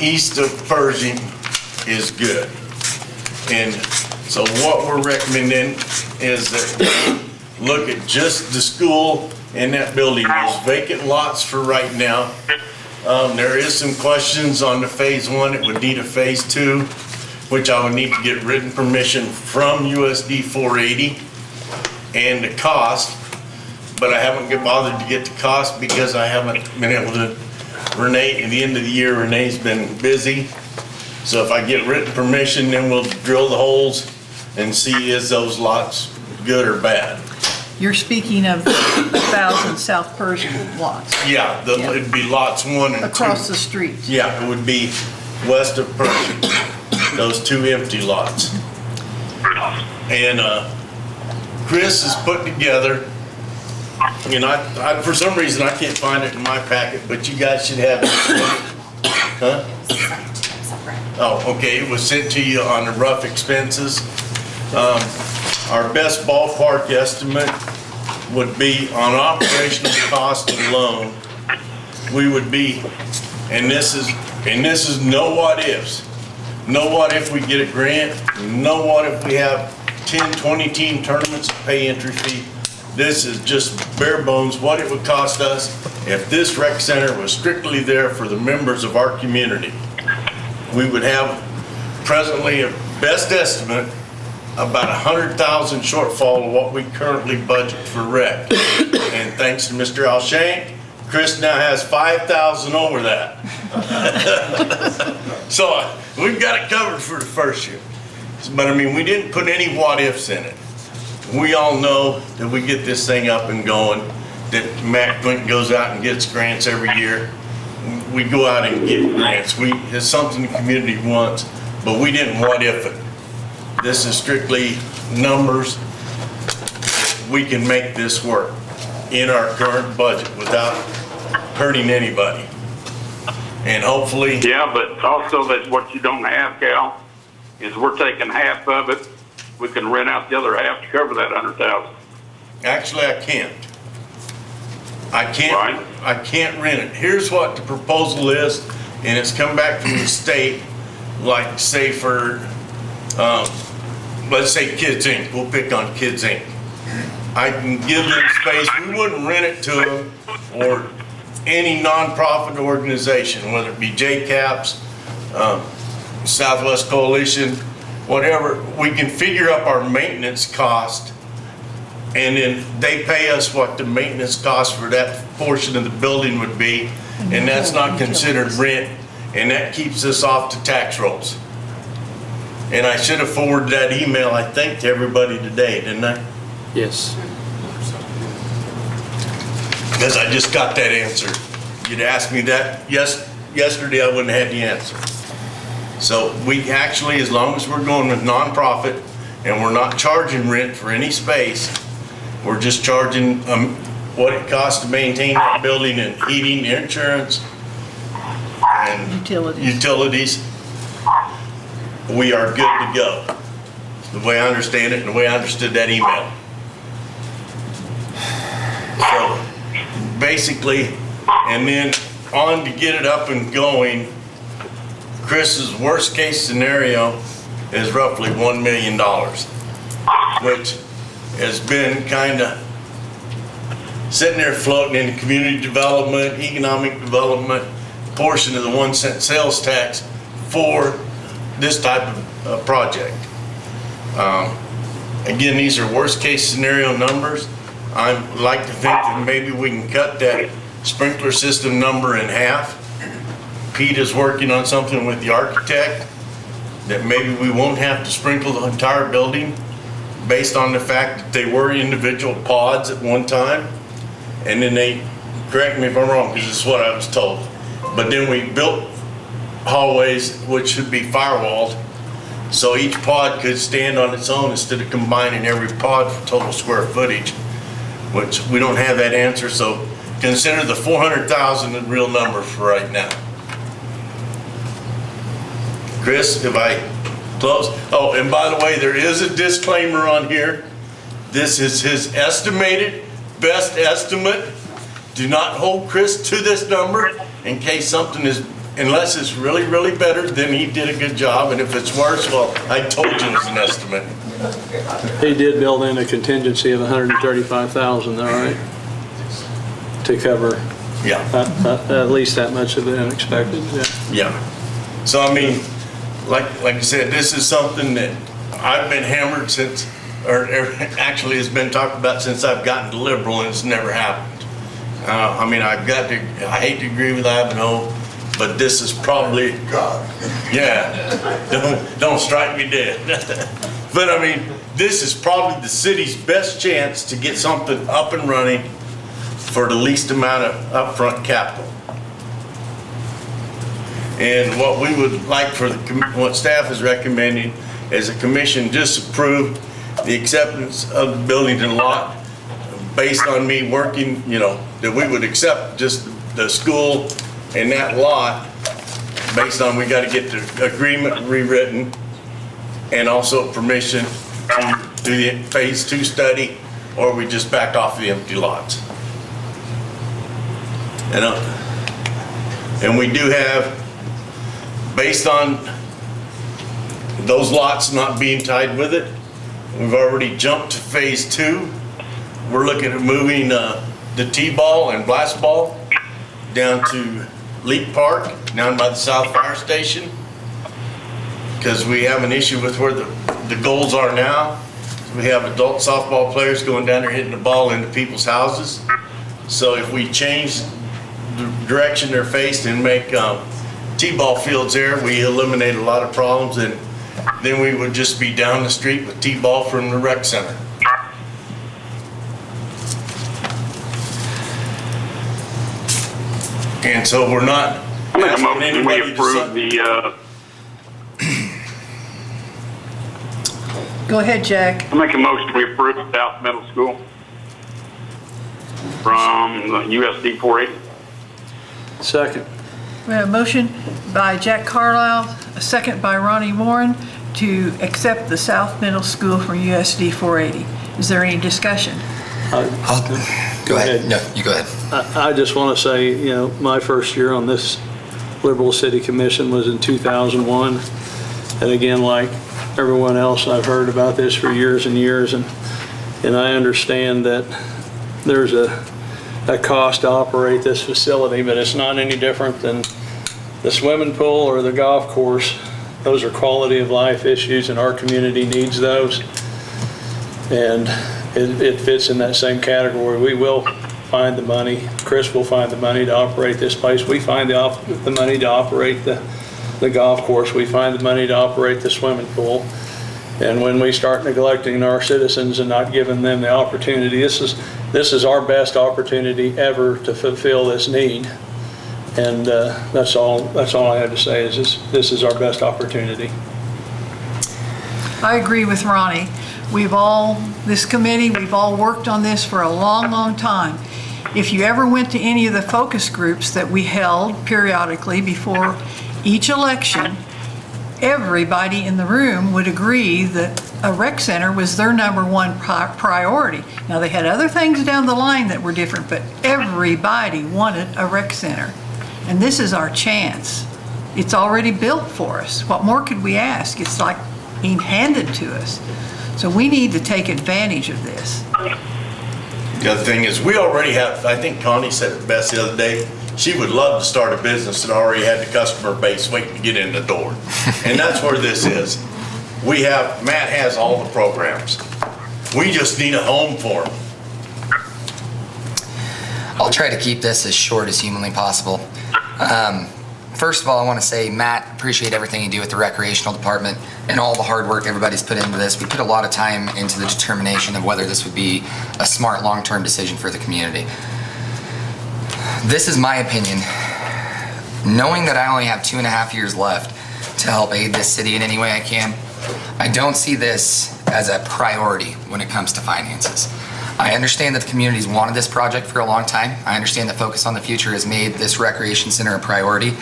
east of Pershing is good. And so what we're recommending is that we look at just the school and that building, those vacant lots for right now. There is some questions on the phase 1. It would need a phase 2, which I would need to get written permission from USD 480 and the cost, but I haven't bothered to get the cost because I haven't been able to. Renee, at the end of the year, Renee's been busy. So if I get written permission, then we'll drill the holes and see is those lots good or bad. You're speaking of 1,000 South Pershing lots. Yeah, it'd be lots 1 and 2. Across the street. Yeah, it would be west of Pershing, those 2 empty lots. And Chris has put together, you know, I for some reason I can't find it in my packet, but you guys should have it. Huh? Oh, okay, it was sent to you on the rough expenses. Our best ballpark estimate would be on operational cost alone, we would be, and this is no what ifs. No what if we get a grant, no what if we have 10, 20 team tournaments and pay entry fee. This is just bare bones what it would cost us if this rec center was strictly there for the members of our community. We would have presently a best estimate about 100,000 shortfall of what we currently budget for rec. And thanks to Mr. Alshank, Chris now has 5,000 over that. So we've got it covered for the first year. But I mean, we didn't put any what ifs in it. We all know that we get this thing up and going, that Matt Clinton goes out and gets grants every year. We go out and get grants. It's something the community wants, but we didn't what if it. This is strictly numbers. We can make this work in our current budget without hurting anybody. And hopefully... Yeah, but also that what you don't have, Cal, is we're taking half of it. We can rent out the other half to cover that 100,000. Actually, I can't. I can't rent it. Here's what the proposal is, and it's come back from the state, like say for, let's say Kids Inc. We'll pick on Kids Inc. I can give them space. We wouldn't rent it to them or any nonprofit organization, whether it be JCAPS, Southwest Coalition, whatever. We can figure up our maintenance cost, and then they pay us what the maintenance cost for that portion of the building would be, and that's not considered rent, and that keeps us off the tax rolls. And I should have forwarded that email, I think, to everybody today, didn't I? Yes. Because I just got that answer. You'd asked me that yesterday, I wouldn't have had the answer. So we actually, as long as we're going with nonprofit and we're not charging rent for any space, we're just charging what it costs to maintain that building and heating, insurance, and utilities. We are good to go. The way I understand it and the way I understood that email. So basically, and then on to get it up and going, Chris's worst case scenario is roughly $1 million, which has been kind of sitting there floating in the community development, economic development portion of the 1 cent sales tax for this type of project. Again, these are worst case scenario numbers. I'd like to think that maybe we can cut that sprinkler system number in half. Pete is working on something with the architect that maybe we won't have to sprinkle the entire building based on the fact that they were individual pods at one time. And then they, correct me if I'm wrong, because this is what I was told, but then we built hallways which should be firewalled, so each pod could stand on its own instead of combining every pod for total square footage, which we don't have that answer, so consider the 400,000 the real number for right now. Chris, if I close? Oh, and by the way, there is a disclaimer on here. This is his estimated best estimate. Do not hold Chris to this number in case something is, unless it's really, really better, then he did a good job. And if it's worse, well, I told you it was an estimate. He did build in a contingency of 135,000, all right? To cover. Yeah. At least that much of the unexpected, yeah. Yeah. So, I mean, like I said, this is something that I've been hammered since, or actually has been talked about since I've gotten to liberal, and it's never happened. I mean, I hate to agree with Ivanhoe, but this is probably, God. Yeah, don't strike me dead. But I mean, this is probably the city's best chance to get something up and running for the least amount of upfront capital. And what we would like for what staff is recommending is a commission just approve the acceptance of the building and lot based on me working, you know, that we would accept just the school and that lot based on we got to get the agreement rewritten and also permission to do the phase 2 study, or we just back off the empty lots. And we do have, based on those lots not being tied with it, we've already jumped to phase 2. We're looking at moving the T-ball and blast ball down to Leap Park, down by the South Fire Station, because we have an issue with where the goals are now. We have adult softball players going down there hitting the ball into people's houses. So if we change the direction they're faced and make T-ball fields there, we eliminate a lot of problems, and then we would just be down the street with T-ball from the rec center. And so we're not asking anybody to approve the, Go ahead, Jack. I make a motion we approve South Middle School from USD 480. Second. We have a motion by Jack Carlisle, a second by Ronnie Warren to accept the South Middle School from USD 480. Is there any discussion? Go ahead. No, you go ahead. I just want to say, you know, my first year on this Liberal City Commission was in 2001. And again, like everyone else, I've heard about this for years and years. And I understand that there's a cost to operate this facility, but it's not any different than the swimming pool or the golf course. Those are quality of life issues, and our community needs those. And it fits in that same category. We will find the money. Chris will find the money to operate this place. We find the money to operate the golf course. We find the money to operate the swimming pool. And when we start neglecting our citizens and not giving them the opportunity, this is our best opportunity ever to fulfill this need. And that's all I have to say is this is our best opportunity. I agree with Ronnie. This committee, we've all worked on this for a long, long time. If you ever went to any of the focus groups that we held periodically before each election, everybody in the room would agree that a rec center was their #1 priority. Now, they had other things down the line that were different, but everybody wanted a rec center. And this is our chance. It's already built for us. What more could we ask? It's like being handed to us. So we need to take advantage of this. The other thing is, we already have, I think Connie said it best the other day, she would love to start a business that already had the customer base waiting to get in the door. And that's where this is. Matt has all the programs. We just need a home for them. I'll try to keep this as short as humanly possible. First of all, I want to say, Matt, appreciate everything you do with the recreational department and all the hard work everybody's put into this. We put a lot of time into the determination of whether this would be a smart long-term decision for the community. This is my opinion. Knowing that I only have 2.5 years left to help aid this city in any way I can, I don't see this as a priority when it comes to finances. I understand that the community's wanted this project for a long time. I understand that Focus on the Future has made this recreation center a priority,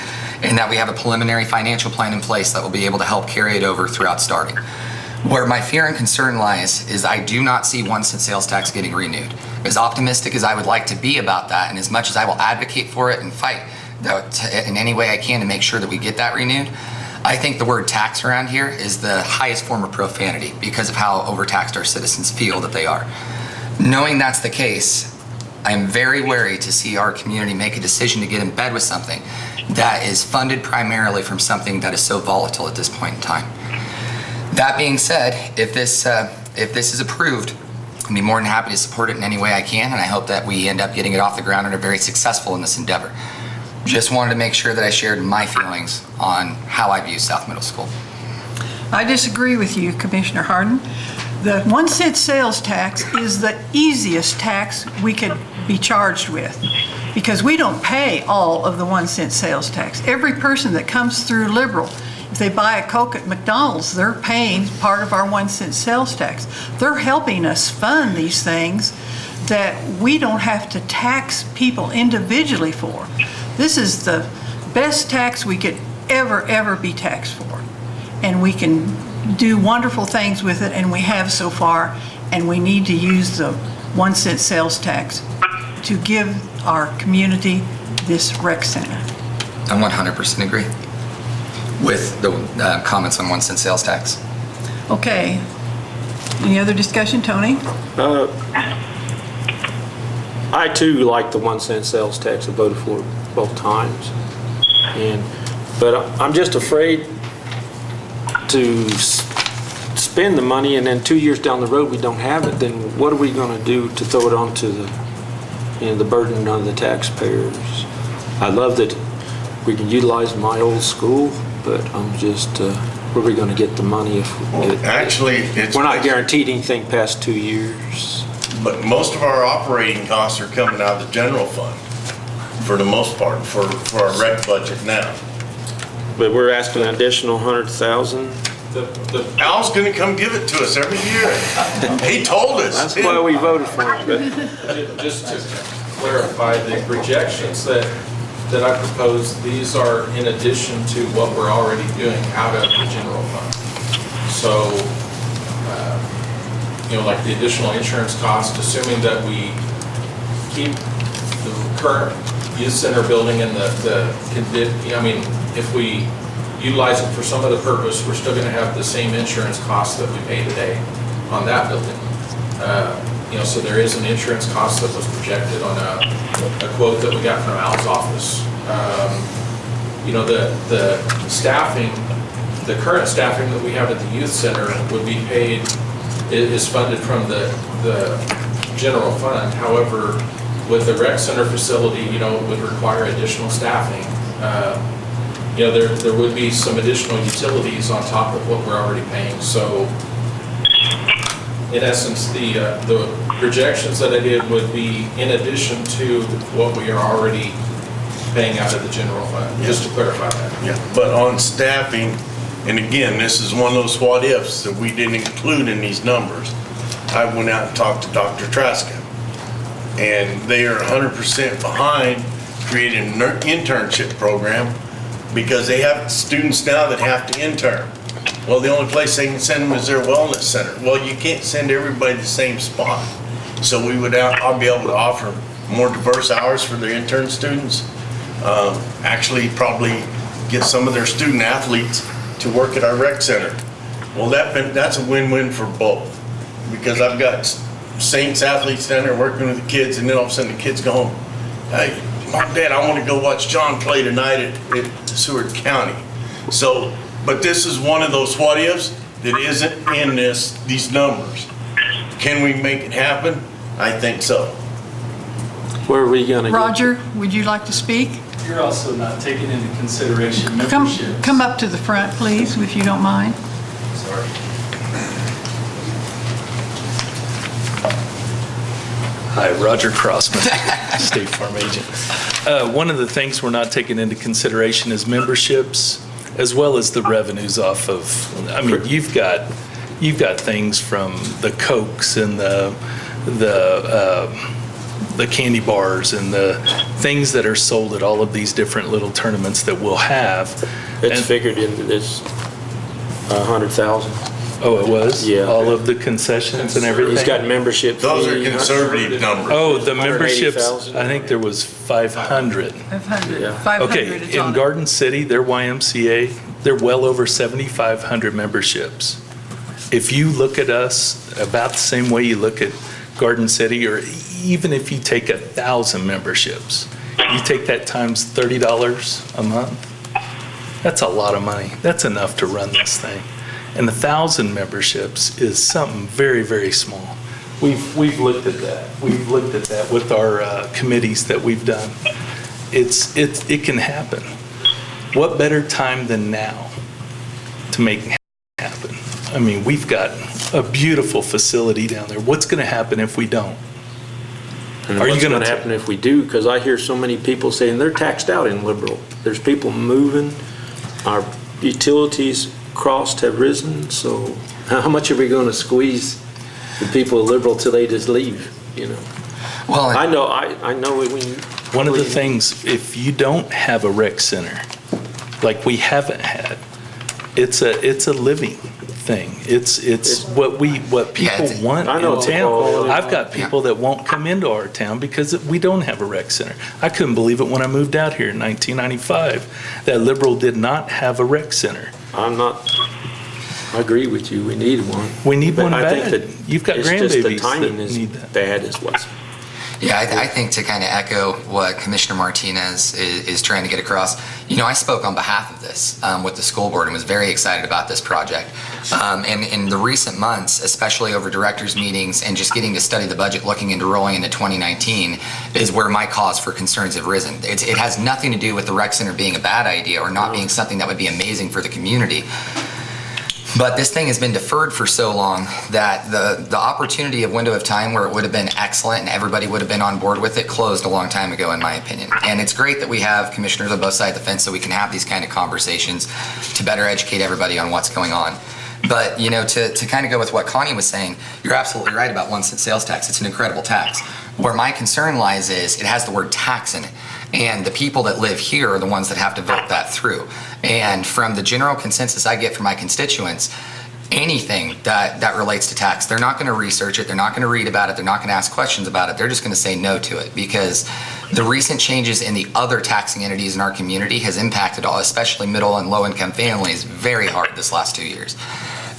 and that we have a preliminary financial plan in place that will be able to help carry it over throughout starting. Where my fear and concern lies is I do not see 1 cent sales tax getting renewed. As optimistic as I would like to be about that, and as much as I will advocate for it and fight in any way I can to make sure that we get that renewed, I think the word tax around here is the highest form of profanity because of how overtaxed our citizens feel that they are. Knowing that's the case, I am very wary to see our community make a decision to get in bed with something that is funded primarily from something that is so volatile at this point in time. That being said, if this is approved, I'll be more than happy to support it in any way I can, and I hope that we end up getting it off the ground and are very successful in this endeavor. Just wanted to make sure that I shared my feelings on how I view South Middle School. I disagree with you, Commissioner Harden. The 1 cent sales tax is the easiest tax we could be charged with because we don't pay all of the 1 cent sales tax. Every person that comes through Liberal, if they buy a Coke at McDonald's, they're paying part of our 1 cent sales tax. They're helping us fund these things that we don't have to tax people individually for. This is the best tax we could ever be taxed for. And we can do wonderful things with it, and we have so far, and we need to use the 1 cent sales tax to give our community this rec center. I 100% agree with the comments on 1 cent sales tax. Okay. Any other discussion, Tony? I too like the 1 cent sales tax. I voted for it both times. But I'm just afraid to spend the money and then 2 years down the road we don't have it. Then what are we going to do to throw it onto the burden on the taxpayers? I love that we can utilize my old school, but I'm just where are we going to get the money if we're not guaranteed anything past 2 years? But most of our operating costs are coming out of the general fund, for the most part, for our rec budget now. But we're asking an additional 100,000. Al's gonna come give it to us every year. He told us. That's why we voted for it. Just to clarify, the projections that I propose, these are in addition to what we're already doing out of the general fund. So, like the additional insurance cost, assuming that we keep the current youth center building in if we utilize it for some other purpose, we're still going to have the same insurance costs that we pay today on that building. So there is an insurance cost that was projected on a quote that we got from Al's office. The staffing, the current staffing that we have at the youth center would be paid, is funded from the general fund. However, with the rec center facility, it would require additional staffing. There would be some additional utilities on top of what we're already paying. So, in essence, the projections that I did would be in addition to what we are already paying out of the general fund, just to clarify that. Yeah, but on staffing, and again, this is one of those what ifs that we didn't include in these numbers. I went out and talked to Dr. Traska, and they are 100% behind creating an internship program because they have students now that have to intern. Well, the only place they can send them is their wellness center. Well, you can't send everybody to the same spot. So I'll be able to offer more diverse hours for their intern students. Actually, probably get some of their student athletes to work at our rec center. Well, that's a win-win for both, because I've got Saints Athlete Center, working with the kids, and then all of a sudden the kids go home, hey, Mom, Dad, I want to go watch John play tonight at Seward County. So, but this is one of those what ifs that isn't in these numbers. Can we make it happen? I think so. Where are we gonna get? Roger, would you like to speak? You're also not taking into consideration memberships. Come up to the front, please, if you don't mind. Sorry. Hi, Roger Crossman, State Farm Agent. One of the things we're not taking into consideration is memberships, as well as the revenues off of, I mean, you've got things from the Cokes and the candy bars and the things that are sold at all of these different little tournaments that we'll have. It's figured into this 100,000. Oh, it was? Yeah. All of the concessions and everything? He's got membership. Those are conservative numbers. Oh, the memberships, 180,000. I think there was 500. 500, Yeah. 500 Okay, is in on it. Garden City, their YMCA, they're well over 7,500 memberships. If you look at us about the same way you look at Garden City, or even if you take 1,000 memberships, you take that times $30 a month, that's a lot of money. That's enough to run this thing. And 1,000 memberships is something very, very small. We've looked at that. We've looked at that with our committees that we've done. It can happen. What better time than now to make it happen? I mean, we've got a beautiful facility down there. What's going to happen if we don't? And Are you what's gonna going to happen if we do? Because I hear so many people saying they're taxed out in Liberal. There's people moving. Our utilities costs have risen. So how much are we going to squeeze the people of Liberal till they just leave? You know. Well, I know. When One of the things, if you don't have a rec center, like we haven't had, it's a living thing. It's what people want I know in it's town. quality. I've got people that won't come into our town because we don't have a rec center. I couldn't believe it when I moved out here in 1995 that Liberal did not have a rec center. I agree with you. We need one. We need But one I think bad. that You've got it's just the grandbabies timing that is need that. bad is what's. Yeah, I think to kind of echo what Commissioner Martinez is trying to get across, I spoke on behalf of this with the school board and was very excited about this project. And in the recent months, especially over directors' meetings and just getting to study the budget, looking into rolling into 2019, is where my cause for concerns have risen. It has nothing to do with the rec center being a bad idea or not being something that would be amazing for the community. But this thing has been deferred for so long that the opportunity of window of time where it would have been excellent and everybody would have been on board with it closed a long time ago, in my opinion. And it's great that we have commissioners on both sides of the fence so we can have these kind of conversations to better educate everybody on what's going on. But, to kind of go with what Connie was saying, you're absolutely right about 1 cent sales tax. It's an incredible tax. Where my concern lies is it has the word tax in it. And the people that live here are the ones that have to vote that through. And from the general consensus I get from my constituents, anything that relates to tax, they're not going to research it, they're not going to read about it, they're not going to ask questions about it, they're just going to say no to it, because the recent changes in the other taxing entities in our community has impacted all, especially middle and low income families, very hard this last 2 years.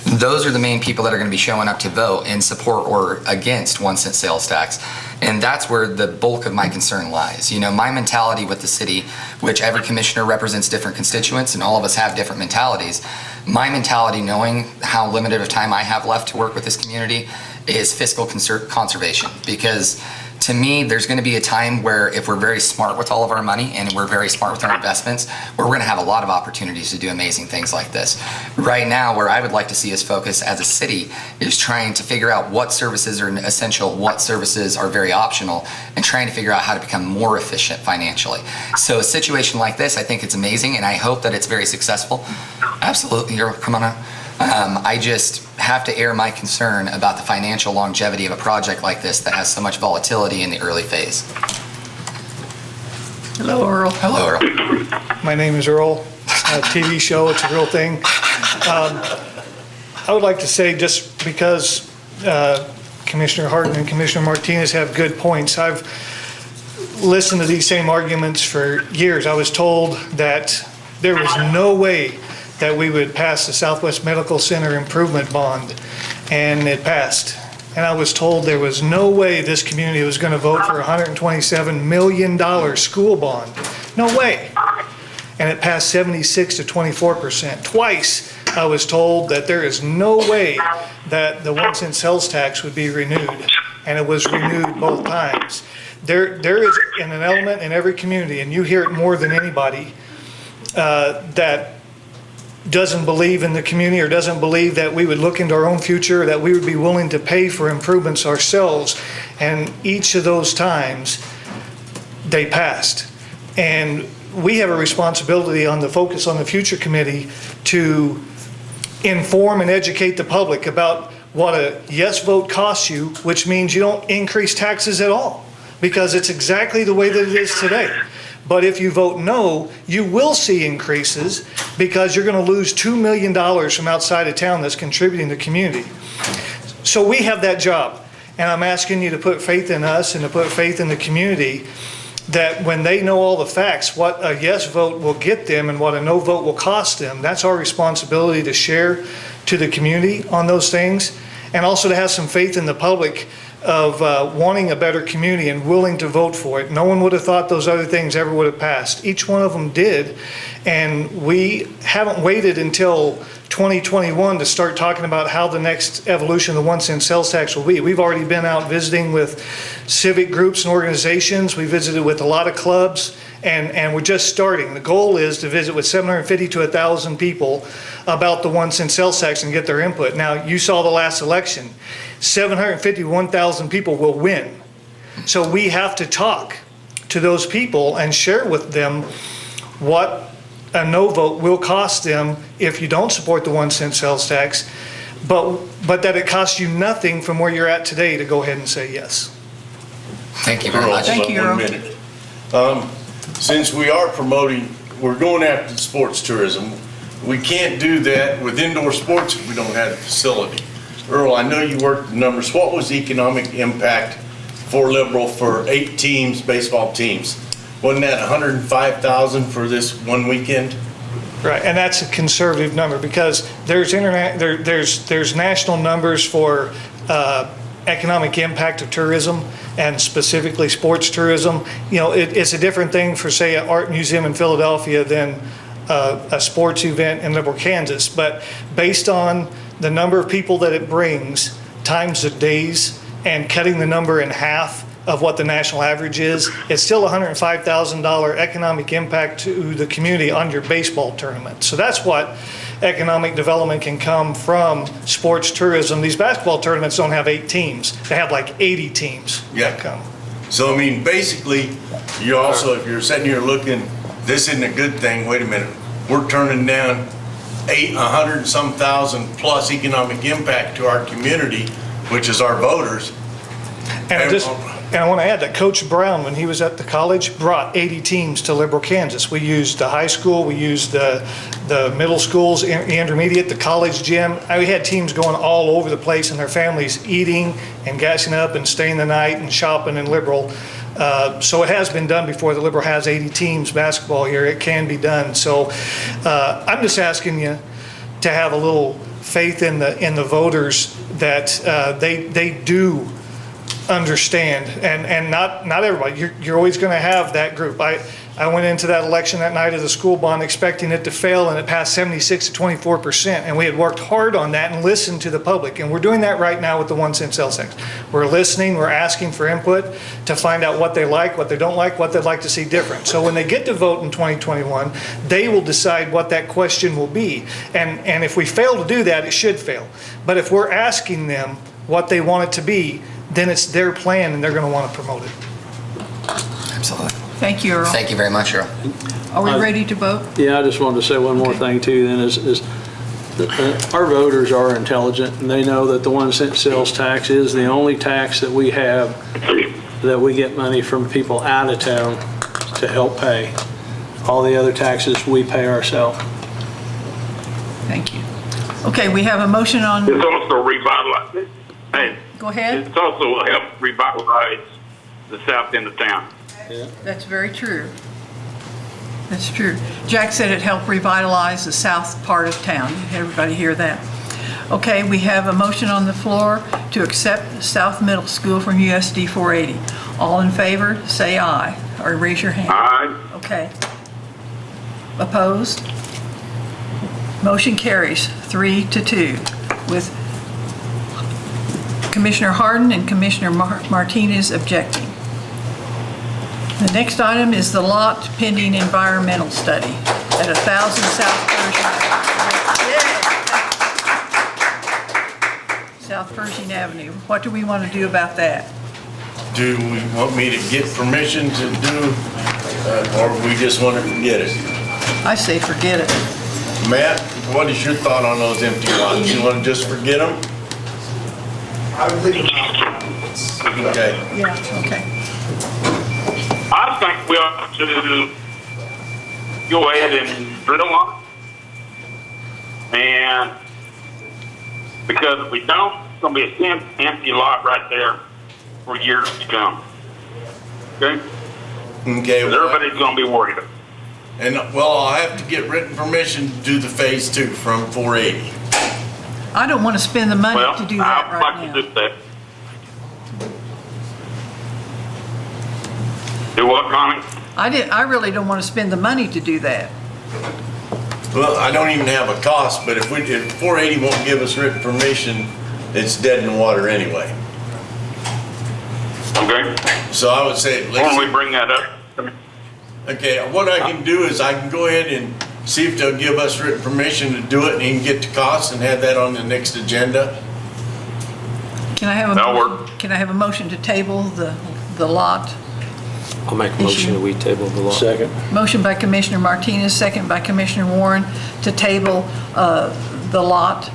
Those are the main people that are going to be showing up to vote in support or against 1 cent sales tax. And that's where the bulk of my concern lies. My mentality with the city, which every commissioner represents different constituents and all of us have different mentalities. My mentality, knowing how limited of time I have left to work with this community, is fiscal conservation. Because to me, there's going to be a time where if we're very smart with all of our money and we're very smart with our investments, we're going to have a lot of opportunities to do amazing things like this. Right now, where I would like to see us focus as a city is trying to figure out what services are essential, what services are very optional, and trying to figure out how to become more efficient financially. So a situation like this, I think it's amazing, and I hope that it's very successful. Absolutely, come on up. I just have to air my concern about the financial longevity of a project like this that has so much volatility in the early phase. Hello, Earl. Hello, Earl. My name is Earl. A TV show, it's a real thing. I would like to say, just because Commissioner Harden and Commissioner Martinez have good points, I've listened to these same arguments for years. I was told that there was no way that we would pass the Southwest Medical Center improvement bond, and it passed. and I was told there was no way this community was going to vote for a $127 million school bond. No way. And it passed 76 to 24%. Twice, I was told that there is no way that the 1 cent sales tax would be renewed, and it was renewed both times. There is an element in every community, and you hear it more than anybody, that doesn't believe in the community or doesn't believe that we would look into our own future, that we would be willing to pay for improvements ourselves. And each of those times, they passed. And we have a responsibility on the Focus on the Future Committee to inform and educate the public about what a yes vote costs you, which means you don't increase taxes at all, because it's exactly the way that it is today. But if you vote no, you will see increases because you're going to lose $2 million from outside of town that's contributing to the community. So we have that job, and I'm asking you to put faith in us and to put faith in the community that when they know all the facts, what a yes vote will get them and what a no vote will cost them, that's our responsibility to share to the community on those things, and also to have some faith in the public of wanting a better community and willing to vote for it. No one would have thought those other things ever would have passed. Each one of them did, and we haven't waited until 2021 to start talking about how the next evolution of the 1 cent sales tax will be. We've already been out visiting with civic groups and organizations. We visited with a lot of clubs, and we're just starting. The goal is to visit with 750 to 1,000 people about the 1 cent sales tax and get their input. Now, you saw the last election. 750 to 1,000 people will win. So we have to talk to those people and share with them what a no vote will cost them if you don't support the 1 cent sales tax, but that it costs you nothing from where you're at today to go ahead and say yes. Thank you very much. Thank you, Earl. 1 minute. Since we are promoting, we're going after sports tourism, we can't do that with indoor sports if we don't have a facility. Earl, I know you worked the numbers. What was the economic impact for Liberal for 8 teams, baseball teams? Wasn't that 105,000 for this one weekend? Right, and that's a conservative number because there's national numbers for economic impact of tourism and specifically sports tourism. You know, it's a different thing for, say, an art museum in Philadelphia than a sports event in Liberal, Kansas. But based on the number of people that it brings, times the days, and cutting the number in half of what the national average is, it's still $105,000 economic impact to the community on your baseball tournament. So that's what economic development can come from sports tourism. These basketball tournaments don't have 8 teams. They have like 80 teams that come. So, I mean, basically, you also, if you're sitting here looking, this isn't a good thing, wait a minute, we're turning down 100 and some thousand plus economic impact to our community, which is our voters. And I want to add that Coach Brown, when he was at the college, brought 80 teams to Liberal, Kansas. We used the high school, we used the middle schools, the intermediate, the college gym. We had teams going all over the place and their families eating and gassing up and staying the night and shopping in Liberal. So it has been done before. The Liberal has 80 teams basketball here. It can be done. So I'm just asking you to have a little faith in the voters that they do understand, and not everybody. You're always going to have that group. I went into that election that night of the school bond expecting it to fail, and it passed 76 to 24%. And we had worked hard on that and listened to the public. And we're doing that right now with the 1 cent sales tax. We're listening, we're asking for input to find out what they like, what they don't like, what they'd like to see different. So when they get to vote in 2021, they will decide what that question will be. And if we fail to do that, it should fail. But if we're asking them what they want it to be, then it's their plan and they're going to want to promote it. Absolutely. Thank you, Earl. Thank you very much, Earl. Are we ready to vote? Yeah, I just wanted to say one more thing too, then, is our voters are intelligent, and they know that the 1 cent sales tax is the only tax that we have that we get money from people out of town to help pay. All the other taxes we pay ourselves. Thank you. Okay, we have a motion on. It's also revitalize. Hey, go ahead. It's also help revitalize the south end of town. Yeah. That's very true. That's true. Jack said it helped revitalize the south part of town. Did everybody hear that? Okay, we have a motion on the floor to accept South Middle School from USD 480. All in favor, say aye, or raise your hand. Aye. Okay. Opposed? Motion carries 3-2 with Commissioner Harden and Commissioner Martinez objecting. The next item is the lot pending environmental study at 1,000 South Pershing. Yeah. South Pershing Avenue. What do we want to do about that? Do we want me to get permission to do, or we just want to forget it? I say forget it. Matt, what is your thought on those empty lots? You want to just forget them? I would leave them out. Okay. Yeah, okay. I think we ought to go ahead and drill them. And because if we don't, it's going to be a empty lot right there for years to come. Okay? Okay. Everybody's going to be worried. And, well, I'll have to get written permission to do the phase 2 from 480. I don't want to spend the money to do that I'd right like now. to do that. Do what, Connie? I really don't want to spend the money to do that. Well, I don't even have a cost, but if 480 won't give us written permission, it's dead in the water anyway. Okay. So I would say, Why don't we bring that up? okay, what I can do is I can go ahead and see if they'll give us written permission to do it and you can get the costs and have that on the next agenda. Can I have a That'll motion? Can I have a motion to table the lot? I'll make a motion that we table the lot. Second. Motion by Commissioner Martinez, second by Commissioner Warren to table the lot.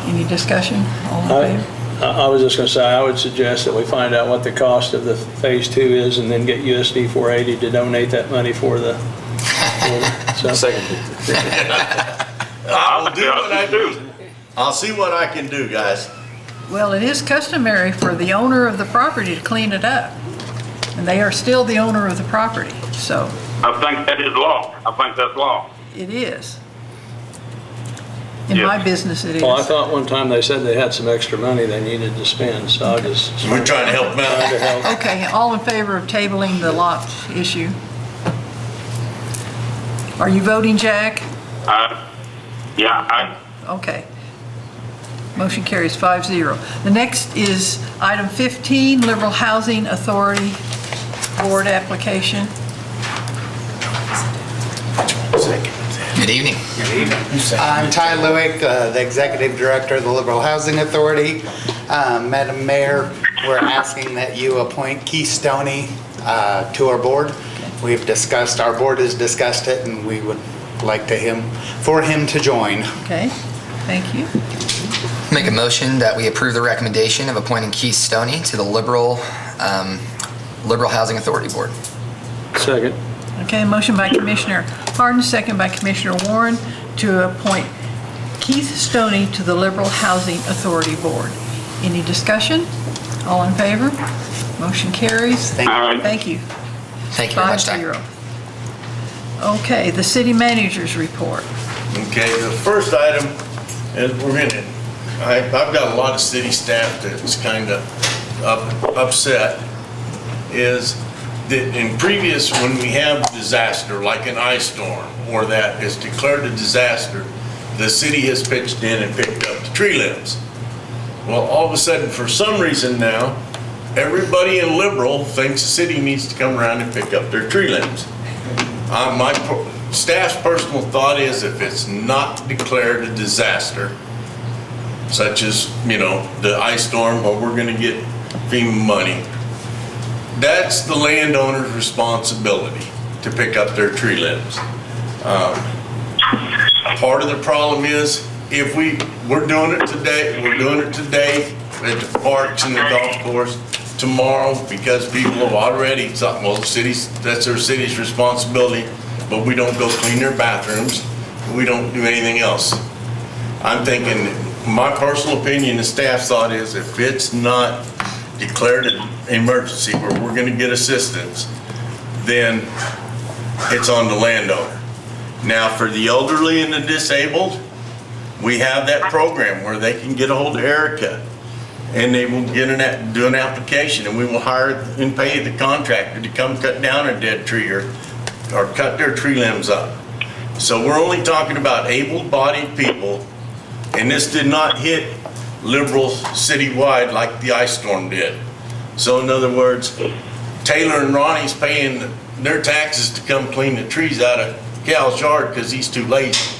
Any discussion? All in favor? I was just going to say, I would suggest that we find out what the cost of the phase 2 is and then get USD 480 to donate that money for the. Second. I'll do what I do. I'll see what I can do, guys. Well, it is customary for the owner of the property to clean it up. And they are still the owner of the property, so I think that is law. I think that's law. it is. In my business, it is. Well, I thought one time they said they had some extra money they needed to spend, so I just. We're trying to help them out. Okay, all in favor of tabling the lot issue? Are you voting, Jack? Yeah, Okay. Motion carries 5-0. The next is item 15, Liberal Housing Authority Board application. Good evening. I'm Ty Lewick, the Executive Director of the Liberal Housing Authority. Madam Mayor, we're asking that you appoint Keith Stoney to our board. Our board has discussed it, and we would like for him to join. Okay, thank you. Make a motion that we approve the recommendation of appointing Keith Stoney to the Liberal Housing Authority Board. Second. Okay, motion by Commissioner Harden, second by Commissioner Warren to appoint Keith Stoney to the Liberal Housing Authority Board. Any discussion? All in favor? Motion carries. Thank you. Thank you. Thank you very much, Ty. 5-0. Okay, the city manager's report. Okay, the first item is I've got a lot of city staff that's kind of upset, is that in previous, when we have disaster, like an ice storm, or that is declared a disaster, the city has pitched in and picked up the tree limbs. Well, all of a sudden, for some reason now, everybody in Liberal thinks the city needs to come around and pick up their tree limbs. My staff's personal thought is if it's not declared a disaster, such as, the ice storm, or we're gonna get FEMA money, that's the landowner's responsibility to pick up their tree limbs. Part of the problem is, if we're doing it today at the parks and the golf course, tomorrow, because people have already thought, well, that's their city's responsibility, but we don't go clean their bathrooms, we don't do anything else. I'm thinking, my personal opinion, the staff's thought is, if it's not declared an emergency where we're gonna get assistance, then it's on the landowner. Now, for the elderly and the disabled, we have that program where they can get a hold of Erica and they will do an application, and we will hire and pay the contractor to come cut down a dead tree or cut their tree limbs up. So we're only talking about able-bodied people, and this did not hit liberals citywide like the ice storm did. So in other words, Taylor and Ronnie's paying their taxes to come clean the trees out of Cal's yard because he's too lazy.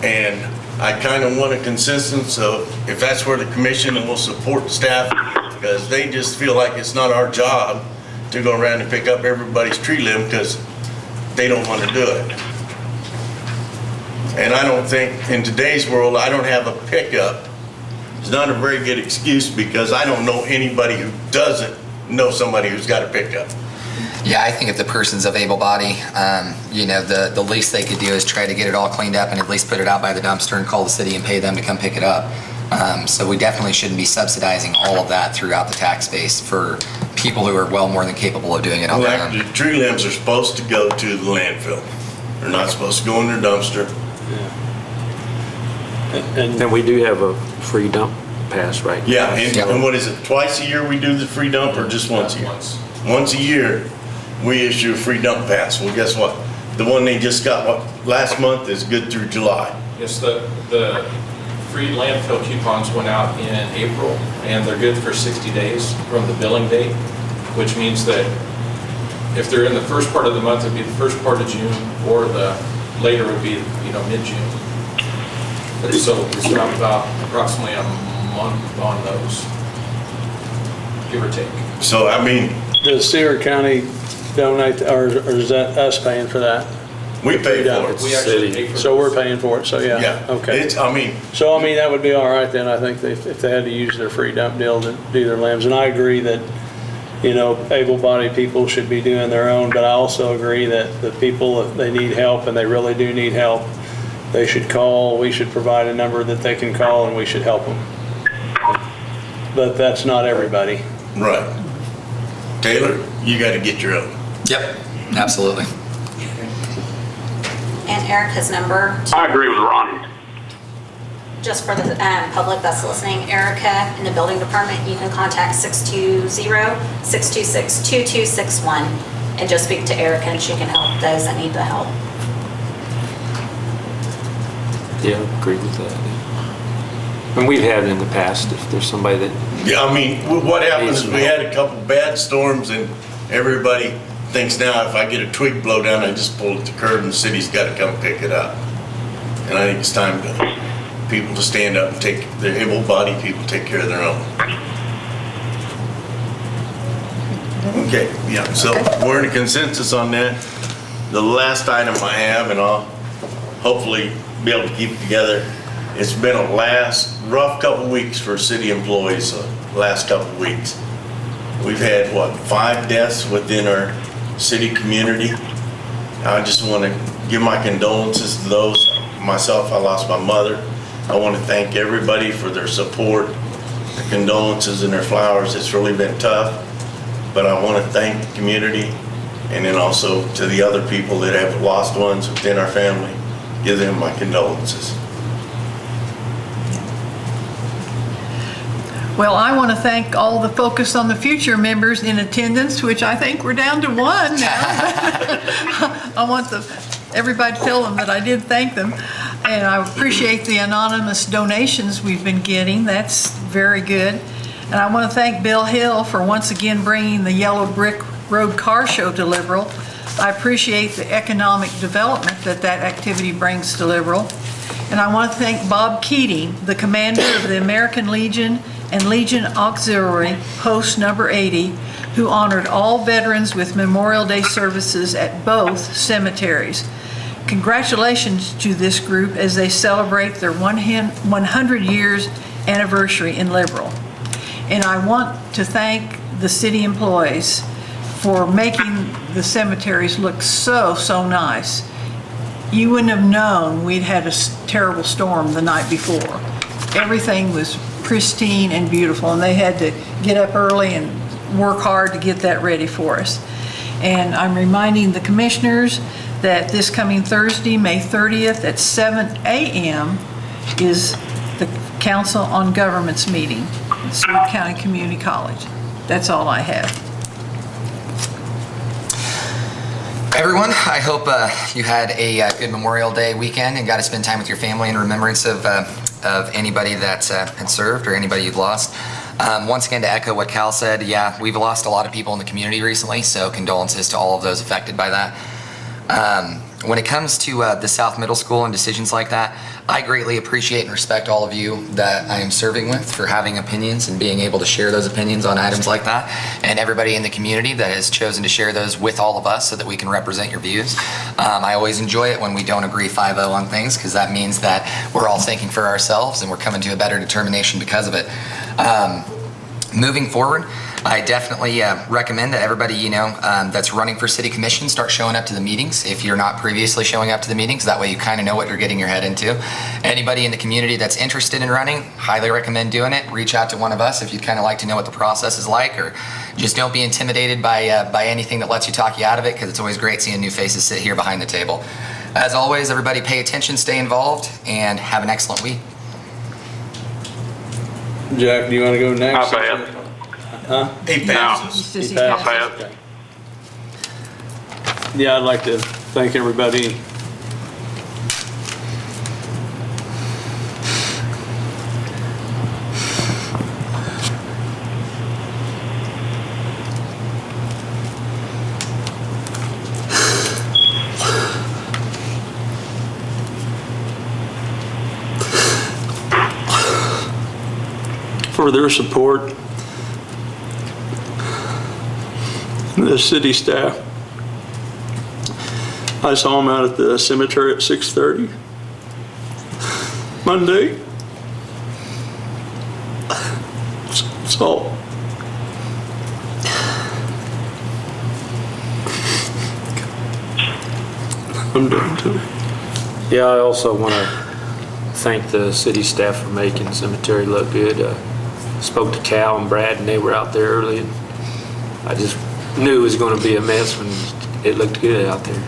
And I kind of want a consensus of if that's where the commission will support staff, because they just feel like it's not our job to go around and pick up everybody's tree limb because they don't want to do it. And I don't think in today's world, I don't have a pickup. It's not a very good excuse because I don't know anybody who doesn't know somebody who's got a pickup. Yeah, I think if the person's of able body, you know, the least they could do is try to get it all cleaned up and at least put it out by the dumpster and call the city and pay them to come pick it up. So we definitely shouldn't be subsidizing all of that throughout the tax base for people who are well more than capable of doing it on their own. The tree limbs are supposed to go to the landfill. They're not supposed to go in their dumpster. And we do have a free dump pass right now. Yeah, and what is it, twice a year we do the free dump or just once a year? Once a year, we issue a free dump pass. Well, guess what? The one they just got last month is good through July. Yes, the free landfill coupons went out in April, and they're good for 60 days from the billing date, which means that if they're in the first part of the month, it'd be the first part of June, or the later would be, you know, mid-June. So it's about approximately a month on those, give or take. So, I mean, does Sierra County donate, or is that us paying for that? We pay for it. We actually pay for it. So we're paying for it, so yeah. Yeah. Okay. I mean, that would be all right then, I think, if they had to use their free dump deal to do their limbs. And I agree that, you know, able-bodied people should be doing their own, but I also agree that the people, if they need help, and they really do need help, they should call. We should provide a number that they can call, and we should help them. But that's not everybody. right. Taylor, you got to get your own. Yep, absolutely. And Erica's number, I agree with Ronnie. just for the public that's listening, Erica in the building department, you can contact 620-626-2261 and just speak to Erica and she can help those that need the help. Yeah, agree with that. And we've had it in the past, if there's somebody that. Yeah, I mean, what happens is we had a couple bad storms and everybody thinks now if I get a twig blow down, I just pull it to the curb and the city's got to come pick it up. And I think it's time to people to stand up and take, the able-bodied people take care of their own. Okay, yeah, so we're in a consensus on that. The last item I have, and I'll hopefully be able to keep it together, it's been a rough couple weeks for city employees, last couple weeks. We've had, 5 deaths within our city community. I just want to give my condolences to those. Myself, I lost my mother. I want to thank everybody for their support, their condolences and their flowers. It's really been tough, but I want to thank the community, and then also to the other people that have lost ones within our family, give them my condolences. Well, I want to thank all the Focus on the Future members in attendance, which I think we're down to 1 now. I want everybody to tell them that I did thank them. And I appreciate the anonymous donations we've been getting. That's very good. And I want to thank Bill Hill for once again bringing the Yellow Brick Road Car Show to Liberal. I appreciate the economic development that activity brings to Liberal. And I want to thank Bob Keating, the commander of the American Legion and Legion Auxiliary, Post Number 80, who honored all veterans with Memorial Day services at both cemeteries. Congratulations to this group as they celebrate their 100 years anniversary in Liberal. And I want to thank the city employees for making the cemeteries look so nice. You wouldn't have known we'd had a terrible storm the night before. Everything was pristine and beautiful, and they had to get up early and work hard to get that ready for us. And I'm reminding the commissioners that this coming Thursday, May 30th at 7 a.m. is the Council on Governments meeting at Seward County Community College. That's all I have. Everyone, I hope you had a good Memorial Day weekend and got to spend time with your family in remembrance of anybody that had served or anybody you've lost. Once again, to echo what Cal said, yeah, we've lost a lot of people in the community recently, so condolences to all of those affected by that. When it comes to the South Middle School and decisions like that, I greatly appreciate and respect all of you that I am serving with for having opinions and being able to share those opinions on items like that, and everybody in the community that has chosen to share those with all of us so that we can represent your views. I always enjoy it when we don't agree 5-0 on things, because that means that we're all thinking for ourselves and we're coming to a better determination because of it. Moving forward, I definitely recommend that everybody, that's running for city commission start showing up to the meetings if you're not previously showing up to the meetings. That way you kind of know what you're getting your head into. Anybody in the community that's interested in running, highly recommend doing it. Reach out to one of us if you'd kind of like to know what the process is like, or just don't be intimidated by anything that lets you talk you out of it, because it's always great seeing new faces sit here behind the table. As always, everybody pay attention, stay involved, and have an excellent week. Jack, do you want to go next? Not bad. Huh? He passes. He Not passes. bad. Yeah, I'd like to thank everybody. For their support, the city staff. I saw them out at the cemetery at 6:30 Monday. So I'm done too. Yeah, I also want to thank the city staff for making the cemetery look good. Spoke to Cal and Brad, and they were out there early, and I just knew it was going to be a mess when it looked good out there.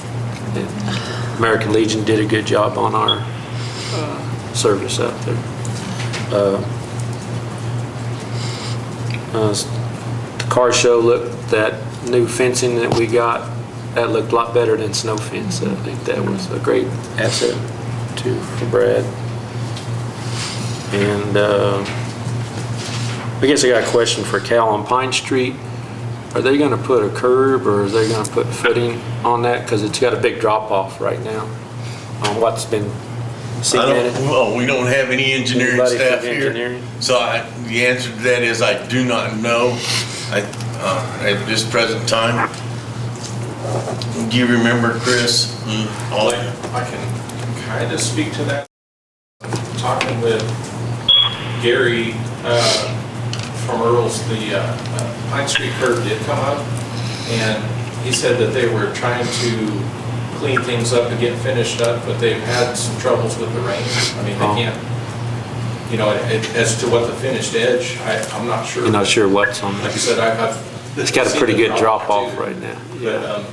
And American Legion did a good job on our service out there. The car show looked, that new fencing that we got, that looked a lot better than snow fence. I think that was a great asset for Brad. And I guess I got a question for Cal on Pine Street. Are they going to put a curb, or are they going to put footing on that? Because it's got a big drop off right now on what's been cemented. We don't have any engineering Anybody staff from here. engineering? So the answer to that is I do not know at this present time. Do you remember, Chris? I can kind of speak to that. Talking with Gary from Earl's, the Pine Street curb did come up, and he said that they were trying to clean things up and get finished up, but they've had some troubles with the rain. I mean, they can't, as to what the finished edge, I'm not sure. You're not sure what's on Like there? I said, I've It's got a seen pretty the good drop off too, right now. But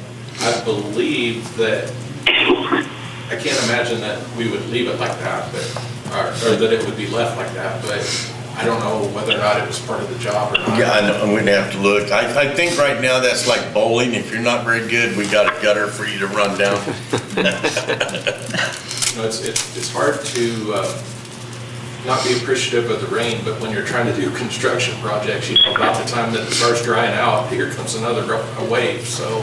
I believe that, I can't imagine that we would leave it like that, but, or that it would be left like that, but I don't know whether or not it was part of the job or not. Yeah, I know, we'd have to look. I think right now that's like bowling. If you're not very good, we got a gutter for you to run down. It's hard to not be appreciative of the rain, but when you're trying to do construction projects, about the time that it starts drying out, here comes another wave, so.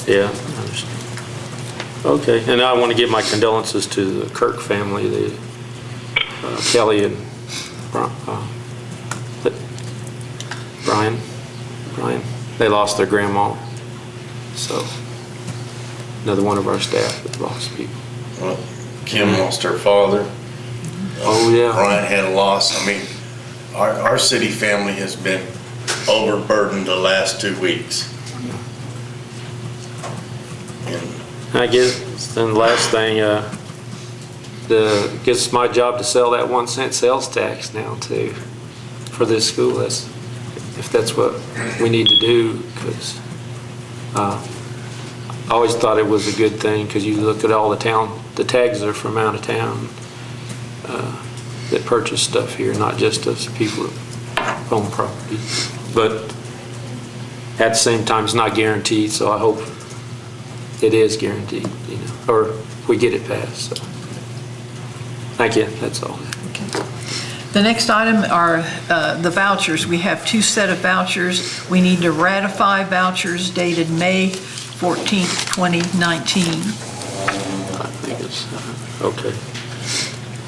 Yeah, I understand. Okay, and I want to give my condolences to the Kirk family, the Kelly and Brian. They lost their grandma, so another one of our staff that lost people. Well, Kim lost her father. Oh, yeah. Brian had a loss. I mean, our city family has been overburdened the last 2 weeks. I guess, then the last thing, guess it's my job to sell that 1 cent sales tax now too, for this school. If that's what we need to do, because I always thought it was a good thing, because you look at all the tags that are from out of town that purchase stuff here, not just us people that own property. But at the same time, it's not guaranteed, so I hope it is guaranteed, or we get it passed. So. Thank you, that's all. The next item are the vouchers. We have 2 set of vouchers. We need to ratify vouchers dated May 14th, 2019. I think it's, okay.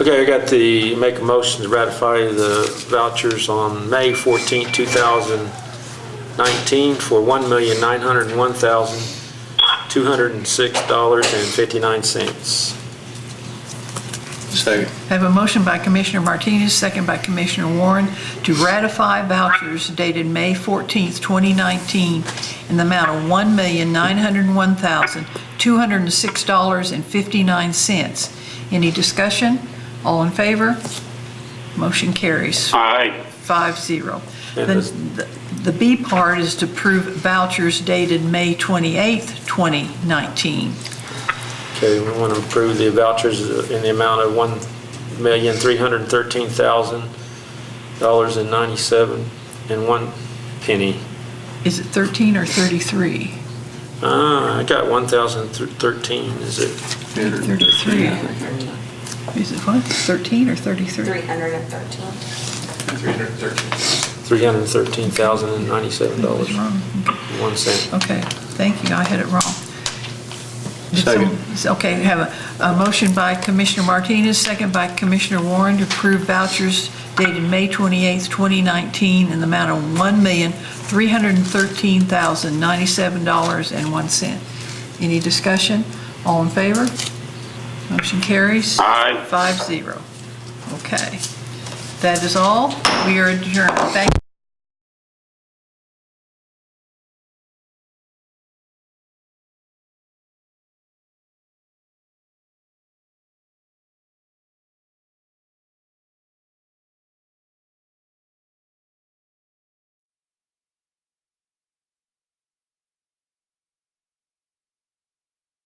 Okay, I got make a motion to ratify the vouchers on May 14th, 2019 for $1,901,206.59. Second. I have a motion by Commissioner Martinez, second by Commissioner Warren, to ratify vouchers dated May 14th, 2019 in the amount of $1,901,206.59. Any discussion? All in favor? Motion carries. Aye. 5-0. The B part is to approve vouchers dated May 28th, 2019. Okay, we want to approve the vouchers in the amount of $1,313,000.97. Is it 13 or 33? I got 1,013, is it? 33. Is it what, 13 or 33? 313. $313,097.01. Okay, thank you, I had it wrong. Second. Okay, we have a motion by Commissioner Martinez, second by Commissioner Warren to approve vouchers dated May 28th, 2019 in the amount of $1,313,097.01. Any discussion? All in favor? Motion carries. Aye. 5-0. Okay. That is all. We are adjourned. Thank you.